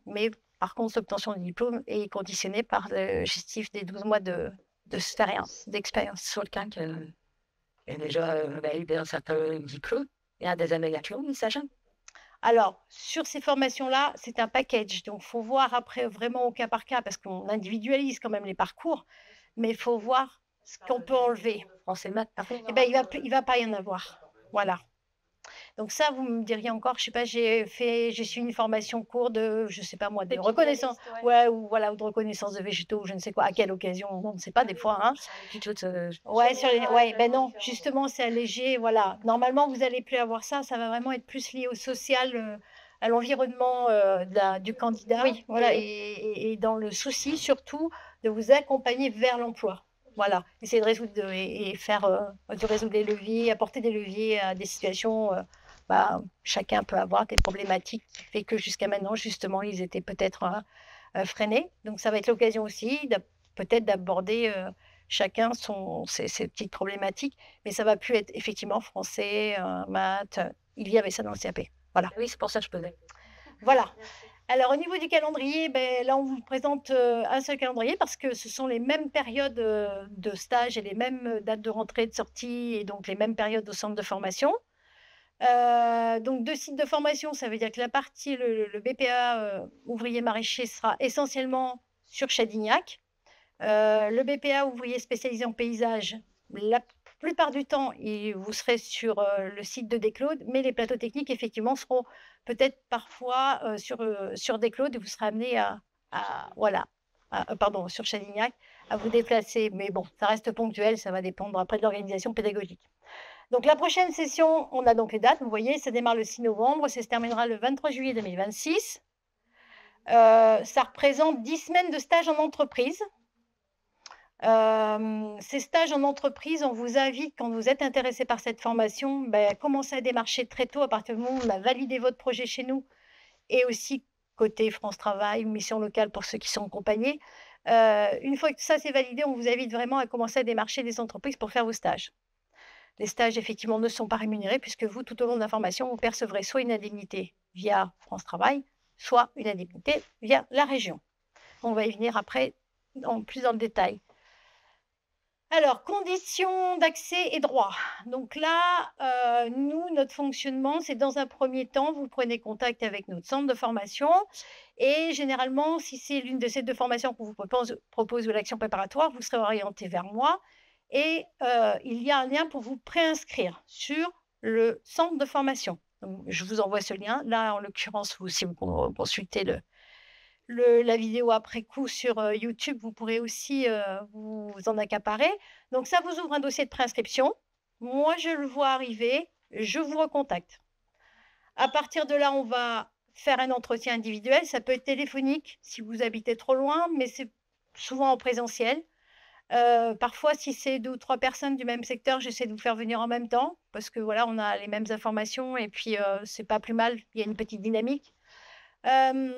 mais par contre, l'obtention du diplôme est conditionnée par le justif des 12 mois d'expérience. Sur quelqu'un qui est déjà validé un certain diplôme, il y a des améliorations, sachant. Alors, sur ces formations-là, c'est un package. Donc, il faut voir après vraiment au cas par cas, parce qu'on individualise quand même les parcours, mais il faut voir ce qu'on peut enlever. Français maths. Eh ben, il va pas y en avoir. Voilà. Donc ça, vous me diriez encore, je sais pas, j'ai suivi une formation cours de, je sais pas moi, de reconnaissance, ou voilà, ou de reconnaissance de végétaux, ou je ne sais quoi, à quelle occasion, on ne sait pas des fois, hein. Ben non, justement, c'est allégé, voilà. Normalement, vous allez plus avoir ça, ça va vraiment être plus lié au social, à l'environnement du candidat, Oui, voilà, oui. et dans le souci surtout de vous accompagner vers l'emploi. Voilà, essayer de résoudre de résoudre des leviers, apporter des leviers à des situations. Chacun peut avoir des problématiques qui fait que jusqu'à maintenant, justement, ils étaient peut-être freinés. Donc, ça va être l'occasion aussi peut-être d'aborder chacun ses petites problématiques, mais ça va plus être effectivement français, maths. Il y avait ça dans le CAP. Voilà. Oui, c'est pour ça que je posais. Voilà. Alors, au niveau du calendrier, là, on vous présente un seul calendrier parce que ce sont les mêmes périodes de stage et les mêmes dates de rentrée et de sortie et donc les mêmes périodes au centre de formation. Donc, 2 sites de formation, ça veut dire que la partie, le BPA ouvrier maraîcher sera essentiellement sur Chadignac. Le BPA ouvrier spécialisé en paysage, la plupart du temps, vous serez sur le site de Desclaudes, mais les plateaux techniques, effectivement, seront peut-être parfois sur Desclaudes et vous serez amené sur Chadignac, à vous déplacer. Mais bon, ça reste ponctuel, ça va dépendre après de l'organisation pédagogique. Donc, la prochaine session, on a donc les dates, vous voyez, ça démarre le 6 novembre, ça se terminera le 23 juillet 2026. Ça représente 10 semaines de stage en entreprise. Ces stages en entreprise, on vous invite, quand vous êtes intéressé par cette formation, commencez à démarcher très tôt à partir du moment où on a validé votre projet chez nous et aussi côté France Travail, mission locale pour ceux qui sont accompagnés. Une fois que ça c'est validé, on vous invite vraiment à commencer à démarcher des entreprises pour faire vos stages. Les stages, effectivement, ne sont pas rémunérés puisque vous, tout au long de la formation, vous percevrez soit une indemnité via France Travail, soit une indemnité via la région. On va y venir après, plus dans le détail. Alors, conditions d'accès et droits. Donc là, nous, notre fonctionnement, c'est dans un premier temps, vous prenez contact avec notre centre de formation et généralement, si c'est l'une de ces 2 formations qu'on vous propose ou l'action préparatoire, vous serez orienté vers moi et il y a un lien pour vous préinscrire sur le centre de formation. Donc, je vous envoie ce lien. Là, en l'occurrence, si vous consultez la vidéo après coup sur YouTube, vous pourrez aussi vous en accaparer. Donc, ça vous ouvre un dossier de préinscription. Moi, je le vois arriver, je vous recontacte. À partir de là, on va faire un entretien individuel. Ça peut être téléphonique si vous habitez trop loin, mais c'est souvent en présentiel. Parfois, si c'est 2 ou 3 personnes du même secteur, j'essaie de vous faire venir en même temps parce que voilà, on a les mêmes informations et puis, c'est pas plus mal, il y a une petite dynamique.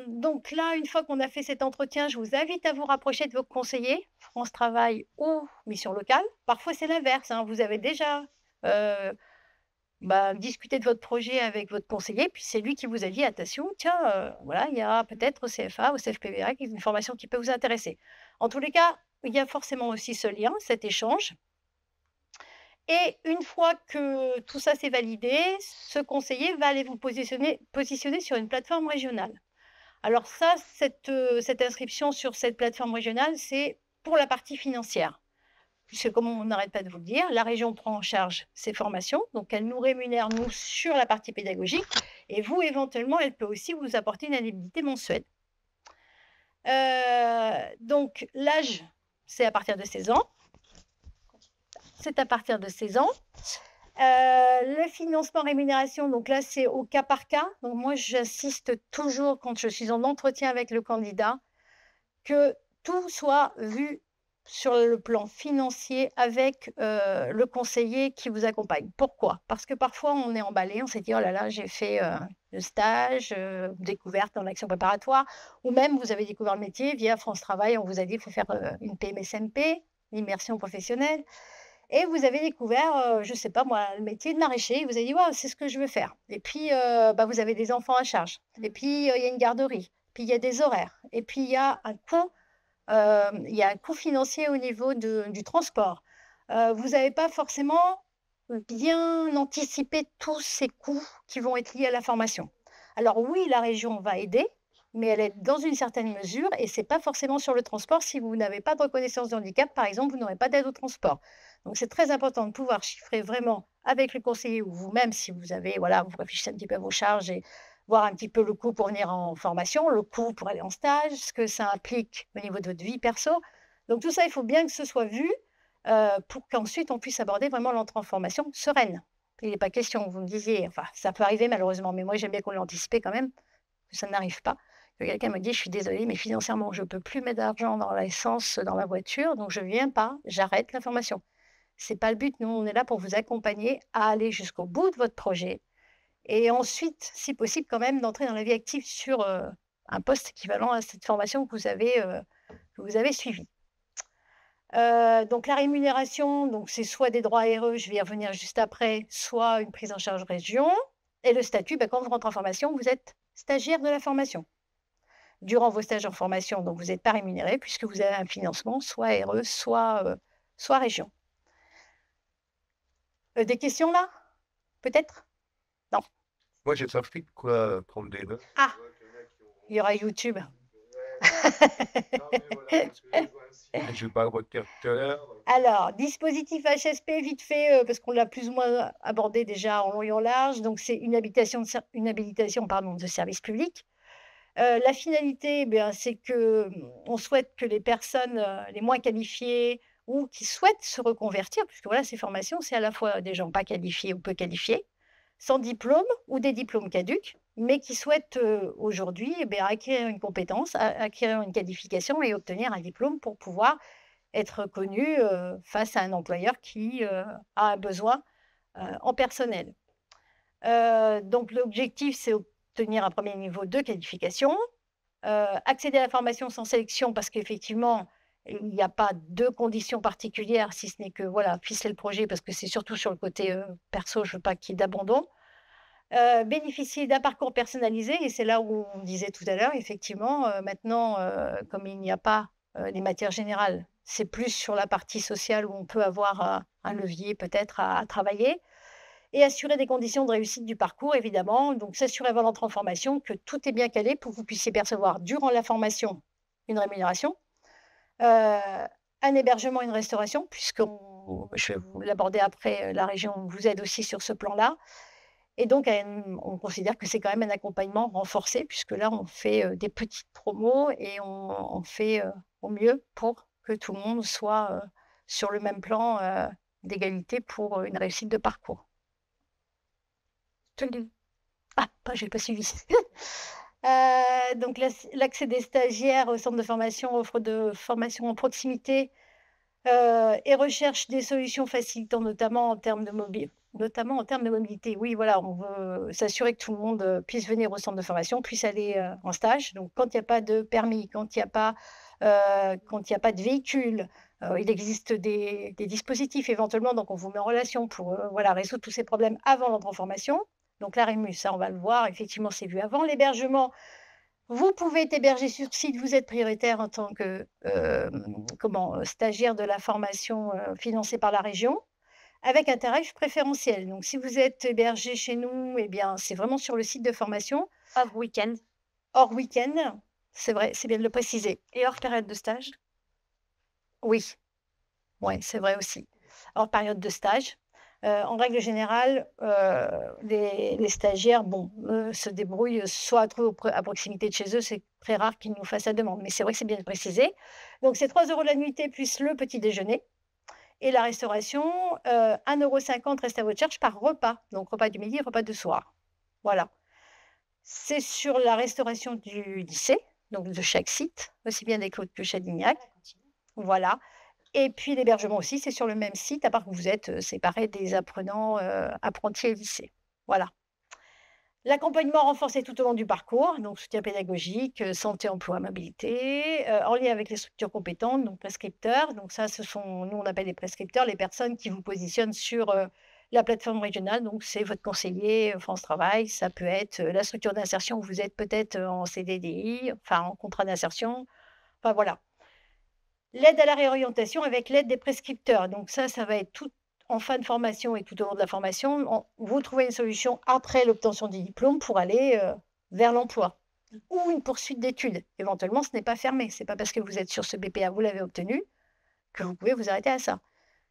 Donc là, une fois qu'on a fait cet entretien, je vous invite à vous rapprocher de vos conseillers, France Travail ou Mission Locale. Parfois, c'est l'inverse, hein, vous avez déjà, heu, discuté de votre projet avec votre conseiller, puis c'est lui qui vous a dit: «Attention, tiens, voilà, il y a peut-être au CFA, au CFPBA, une formation qui peut vous intéresser». En tous les cas, il y a forcément aussi ce lien, cet échange et une fois que tout ça c'est validé, ce conseiller va aller vous positionner sur une plateforme régionale. Alors ça, cette inscription sur cette plateforme régionale, c'est pour la partie financière. Puisque comme on n'arrête pas de vous le dire, la région prend en charge ces formations, donc elle nous rémunère, nous, sur la partie pédagogique et vous, éventuellement, elle peut aussi vous apporter une indemnité mensuelle. Donc l'âge, c'est à partir de 16 ans. C'est à partir de 16 ans. Le financement rémunération, donc là, c'est au cas par cas. Donc moi, j'insiste toujours quand je suis en entretien avec le candidat, que tout soit vu sur le plan financier avec, le conseiller qui vous accompagne. Pourquoi? Parce que parfois on est emballé, on s'est dit: «Oh là là, j'ai fait, le stage, découverte dans l'action préparatoire» ou même vous avez découvert le métier via France Travail, on vous a dit: «Il faut faire, une PMSMP, immersion professionnelle» et vous avez découvert, je sais pas moi, le métier de maraîcher, vous avez dit: «Waouh, c'est ce que je veux faire» et puis, vous avez des enfants à charge et puis, il y a une garderie, puis il y a des horaires et puis il y a un coût financier au niveau du transport. Vous n'avez pas forcément bien anticipé tous ces coûts qui vont être liés à la formation. Alors oui, la région va aider, mais elle aide dans une certaine mesure et c'est pas forcément sur le transport. Si vous n'avez pas de reconnaissance de handicap, par exemple, vous n'aurez pas d'aide au transport. Donc c'est très important de pouvoir chiffrer vraiment avec le conseiller ou vous-même si vous avez voilà, vous réfléchissez un petit peu à vos charges et voir un petit peu le coût pour venir en formation, le coût pour aller en stage, ce que ça implique au niveau de votre vie perso. Donc tout ça, il faut bien que ce soit vu, pour qu'ensuite on puisse aborder vraiment l'entrée en formation sereine. Il n'est pas question, vous me disiez enfin ça peut arriver malheureusement, mais moi j'aime bien qu'on l'anticipe quand même, que ça n'arrive pas, que quelqu'un me dise: «Je suis désolé, mais financièrement je ne peux plus mettre d'argent dans l'essence, dans la voiture, donc je ne viens pas, j'arrête la formation». C'est pas le but, nous on est là pour vous accompagner à aller jusqu'au bout de votre projet et ensuite, si possible quand même d'entrer dans la vie active sur, un poste équivalent à cette formation que vous avez suivie. Donc la rémunération, donc c'est soit des droits RE, je vais y revenir juste après, soit une prise en charge région et le statut, quand vous rentrez en formation, vous êtes stagiaire de la formation. Durant vos stages en formation, donc vous n'êtes pas rémunéré puisque vous avez un financement soit RE, soit région. Des questions là? Peut-être? Non? Moi, j'ai pas compris quoi prendre des notes. Ah! Il y aura YouTube. Je vais pas le retenir tout à l'heure. Alors, dispositif HSP, vite fait, parce qu'on l'a plus ou moins abordé déjà en long et en large. Donc, c'est une habilitation pardon, de service public. La finalité, c'est que, on souhaite que les personnes, les moins qualifiées ou qui souhaitent se reconvertir, puisque voilà, ces formations, c'est à la fois des gens pas qualifiés ou peu qualifiés, sans diplôme ou des diplômes caducs, mais qui souhaitent, aujourd'hui, acquérir une compétence, acquérir une qualification et obtenir un diplôme pour pouvoir être reconnu, face à un employeur qui, a un besoin, en personnel. Donc l'objectif, c'est obtenir un premier niveau de qualification, accéder à la formation sans sélection parce qu'effectivement, il n'y a pas de conditions particulières si ce n'est que, voilà, ficeler le projet parce que c'est surtout sur le côté, perso, je veux pas qu'il y ait d'abandon. Bénéficier d'un parcours personnalisé et c'est là où on disait tout à l'heure, effectivement, maintenant, comme il n'y a pas, les matières générales, c'est plus sur la partie sociale où on peut avoir, un levier peut-être à travailler et assurer des conditions de réussite du parcours évidemment. Donc s'assurer avant l'entrée en formation que tout est bien calé pour que vous puissiez percevoir durant la formation une rémunération, un hébergement, une restauration je vais vous l'aborder après, la région vous aide aussi sur ce plan-là et donc on considère que c'est quand même un accompagnement renforcé puisque là, on fait, des petites promos et on fait, au mieux pour que tout le monde soit, sur le même plan, d'égalité pour, une réussite de parcours. Ah, j'ai pas suivi. Donc l'accès des stagiaires au centre de formation, offre de formation en proximité. Et recherche des solutions facilitant notamment en termes de mobilité. Oui, voilà, on veut s'assurer que tout le monde, puisse venir au centre de formation, puisse aller, en stage. Donc quand il y a pas de permis, quand il y a pas de véhicule, il existe des dispositifs éventuellement, donc on vous met en relation pour, voilà, résoudre tous ces problèmes avant l'entrée en formation. Donc la rému, ça on va le voir, effectivement, c'est vu avant. L'hébergement, vous pouvez être hébergé sur site, vous êtes prioritaire en tant que, stagiaire de la formation, financée par la région, avec un tarif préférentiel. Donc si vous êtes hébergé chez nous, eh bien, c'est vraiment sur le site de formation, Hors week-end hors week-end, c'est vrai, c'est bien de le préciser. et hors période de stage. Oui, ouais, c'est vrai aussi. Hors période de stage. En règle générale, les stagiaires, se débrouillent soit à trouver à proximité de chez eux, c'est très rare qu'ils nous fassent la demande, mais c'est vrai que c'est bien de préciser. Donc c'est 3 € la nuitée plus le petit déjeuner et la restauration, 1,50 € reste à votre charge par repas, donc repas du midi et repas du soir. Voilà. C'est sur la restauration du lycée, donc de chaque site, aussi bien des Clos que Chadignac. Voilà. Et puis l'hébergement aussi, c'est sur le même site, à part que vous êtes, séparés des apprenants, apprentis et lycée. Voilà. L'accompagnement renforcé tout au long du parcours, donc soutien pédagogique, santé, emploi, mobilité, en lien avec les structures compétentes, donc prescripteurs. Donc ça, ce sont nous, on appelle les prescripteurs, les personnes qui vous positionnent sur, la plateforme régionale. Donc c'est votre conseiller, France Travail, ça peut être, la structure d'insertion où vous êtes peut-être, en CDDI, enfin en contrat d'insertion, enfin voilà. L'aide à la réorientation avec l'aide des prescripteurs. Donc ça va être tout en fin de formation et tout au long de la formation. Vous trouvez une solution après l'obtention du diplôme pour aller vers l'emploi ou une poursuite d'études. Éventuellement, ce n'est pas fermé. Ce n'est pas parce que vous êtes sur ce BPA, vous l'avez obtenu, que vous pouvez vous arrêter à ça.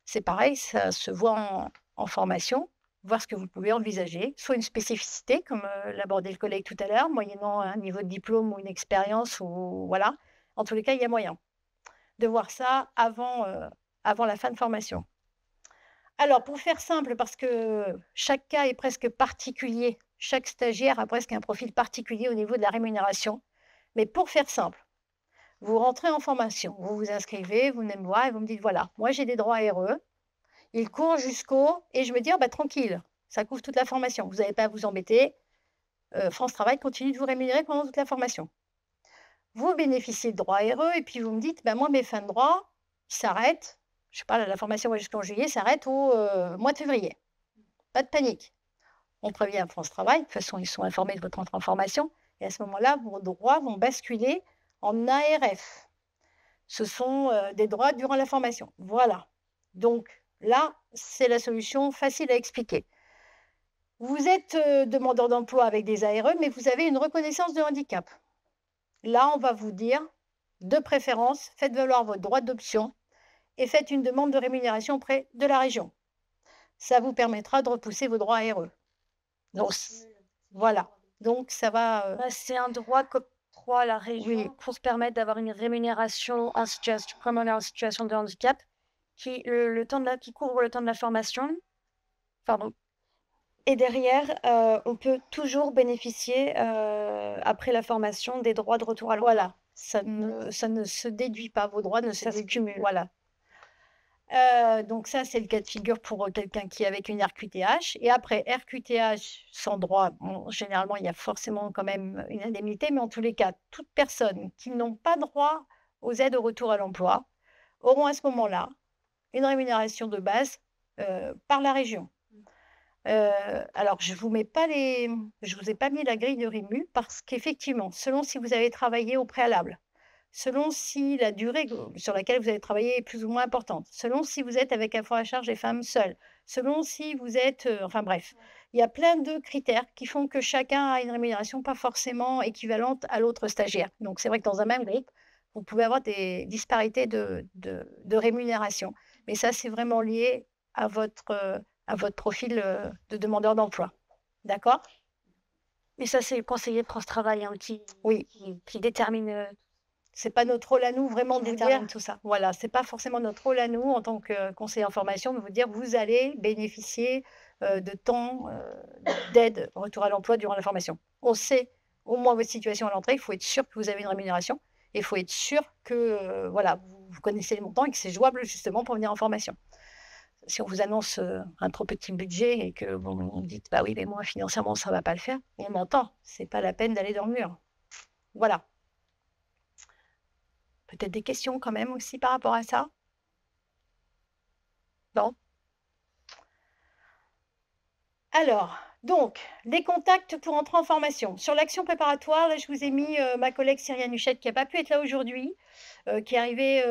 C'est pareil, ça se voit en formation, voir ce que vous pouvez envisager, soit une spécificité, comme l'abordait le collègue tout à l'heure, moyennant un niveau de diplôme ou une expérience, ou voilà. En tous les cas, il y a moyen de voir ça avant la fin de formation. Alors, pour faire simple, parce que chaque cas est presque particulier, chaque stagiaire a presque un profil particulier au niveau de la rémunération. Mais pour faire simple, vous rentrez en formation, vous vous inscrivez, vous venez me voir et vous me dites, voilà, moi j'ai des droits RE, ils courent jusqu'au... Et je me dis, tranquille, ça couvre toute la formation, vous n'avez pas à vous embêter, France Travail continue de vous rémunérer pendant toute la formation. Vous bénéficiez de droits RE et puis vous me dites, moi, mes fins de droits, ils s'arrêtent, je sais pas, la formation va jusqu'en juillet, s'arrête au mois de février. Pas de panique. On prévient France Travail, de toute façon, ils sont informés de votre entrée en formation, et à ce moment-là, vos droits vont basculer en ARF. Ce sont des droits durant la formation. Voilà. Donc là, c'est la solution facile à expliquer. Vous êtes demandeur d'emploi avec des ARE, mais vous avez une reconnaissance de handicap. Là, on va vous dire, de préférence, faites valoir votre droit d'option et faites une demande de rémunération auprès de la région. Ça vous permettra de repousser vos droits RE. Donc, voilà. Donc, ça va... C'est un droit qu'octroie la Oui. région pour se permettre d'avoir une rémunération comme on est en situation de handicap qui couvre le temps de la formation. Pardon. Et derrière, on peut toujours bénéficier, après la formation, des droits de retour à l'emploi. Voilà. Ça ne se déduit pas, vos droits ne se Ça se déduisent. cumule. Voilà. Donc ça, c'est le cas de figure pour quelqu'un qui est avec une RQTH. Et après, RQTH sans droit, généralement, il y a forcément quand même une indemnité, mais en tous les cas, toutes personnes qui n'ont pas droit aux aides au retour à l'emploi auront à ce moment-là une rémunération de base par la région. Alors, je vous ai pas mis la grille de rému parce qu'effectivement, selon si vous avez travaillé au préalable, selon si la durée sur laquelle vous avez travaillé est plus ou moins importante, selon si vous êtes avec un fonds à charge des femmes seules, selon si vous êtes, enfin bref, il y a plein de critères qui font que chacun a une rémunération pas forcément équivalente à l'autre stagiaire. Donc c'est vrai que dans un même groupe, vous pouvez avoir des disparités de rémunération. Mais ça, c'est vraiment lié à votre profil de demandeur d'emploi. D'accord? Et ça, c'est le conseiller de France Travail Oui. qui détermine. C'est pas notre rôle à nous vraiment de vous détermine dire, tout ça. voilà, c'est pas forcément notre rôle à nous en tant que conseiller en formation de vous dire vous allez bénéficier de temps d'aide au retour à l'emploi durant la formation. On sait au moins votre situation à l'entrée, il faut être sûr que vous avez une rémunération et il faut être sûr que voilà, vous connaissez les montants et que c'est jouable justement pour venir en formation. Si on vous annonce un trop petit budget et que vous dites, bah oui, mais moi, financièrement, ça ne va pas le faire, on m'entend, c'est pas la peine d'aller dans le mur. Voilà. Peut-être des questions quand même aussi par rapport à ça? Non? Alors, donc, les contacts pour entrer en formation. Sur l'action préparatoire, là, je vous ai mis ma collègue Cyriane Huchette qui n'a pas pu être là aujourd'hui, qui est arrivée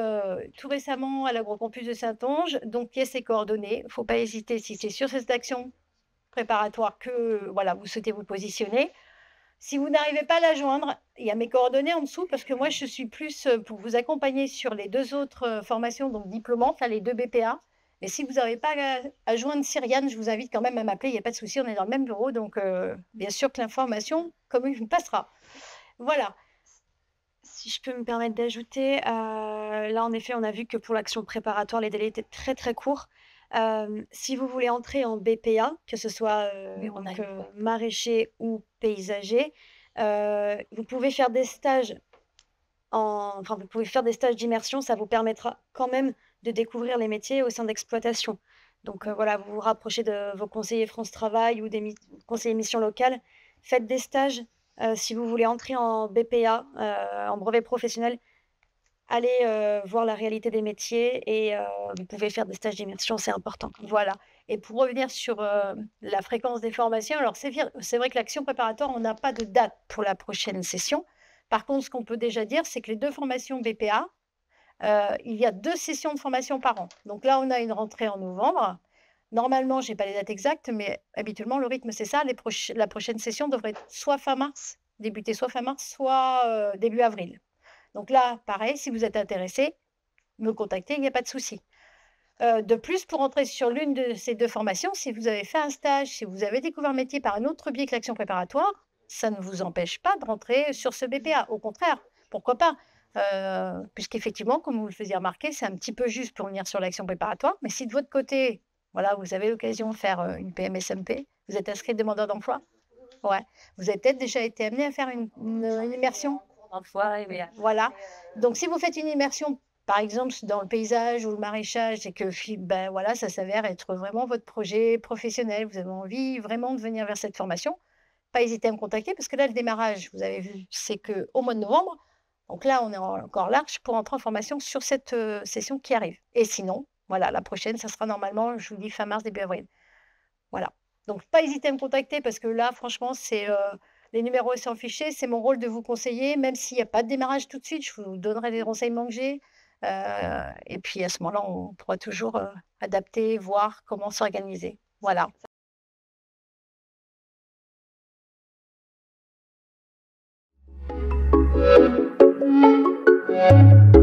tout récemment à l'agrocampus de Saintonge, donc qui a ses coordonnées. Il ne faut pas hésiter, si c'est sur cette action préparatoire que voilà, vous souhaitez vous positionner. Si vous n'arrivez pas à la joindre, il y a mes coordonnées en dessous parce que moi, je suis plus pour vous accompagner sur les 2 autres formations, donc diplômantes, là, les 2 BPA. Mais si vous n'arrivez pas à joindre Cyriane, je vous invite quand même à m'appeler, il n'y a pas de souci, on est dans le même bureau, donc bien sûr que l'information commune passera. Voilà. Si je peux me permettre d'ajouter, là, en effet, on a vu que pour l'action préparatoire, les délais étaient très, très courts. Si vous voulez entrer en BPA, que ce soit Oui, on a donc, vu. maraîcher ou paysager, vous pouvez faire des stages enfin, vous pouvez faire des stages d'immersion, ça vous permettra quand même de découvrir les métiers au sein d'exploitation. Donc voilà, vous vous rapprochez de vos conseillers France Travail ou des conseillers missions locales. Faites des stages si vous voulez entrer en BPA, en brevet professionnel. Allez voir la réalité des métiers et vous pouvez faire des stages d'immersion, c'est important. Voilà. Et pour revenir sur la fréquence des formations, alors c'est vrai que l'action préparatoire, on n'a pas de date pour la prochaine session. Par contre, ce qu'on peut déjà dire, c'est que les 2 formations BPA, il y a 2 sessions de formation par an. Donc là, on a une rentrée en novembre. Normalement, je n'ai pas les dates exactes, mais habituellement, le rythme, c'est ça. La prochaine session devrait être soit fin mars, débuter soit fin mars, soit début avril. Donc là, pareil, si vous êtes intéressé, me contactez, il n'y a pas de souci. De plus, pour entrer sur l'une de ces 2 formations, si vous avez fait un stage, si vous avez découvert le métier par un autre biais que l'action préparatoire, ça ne vous empêche pas de rentrer sur ce BPA. Au contraire, pourquoi pas? Puisqu'effectivement, comme vous le faisiez remarquer, c'est un petit peu juste pour venir sur l'action préparatoire. Mais si de votre côté, voilà, vous avez l'occasion de faire une PMSMP, vous êtes inscrit demandeur d'emploi, ouais, vous avez peut-être déjà été amené à faire une immersion. Parfois, mais Voilà. Donc, si vous faites une immersion, par exemple, dans le paysage ou le maraîchage, et que ben, voilà, ça s'avère être vraiment votre projet professionnel, vous avez envie vraiment de venir vers cette formation, pas hésiter à me contacter parce que là, le démarrage, vous avez vu, c'est qu'au mois de novembre. Donc là, on est encore large pour entrer en formation sur cette session qui arrive. Et sinon, voilà, la prochaine, ça sera normalement, je vous dis, fin mars, début avril. Voilà. Donc, pas hésiter à me contacter parce que là, franchement, les numéros sont affichés. C'est mon rôle de vous conseiller, même s'il n'y a pas de démarrage tout de suite, je vous donnerai les renseignements que j'ai. Et puis, à ce moment-là, on pourra toujours adapter, voir comment s'organiser. Voilà. Yeah.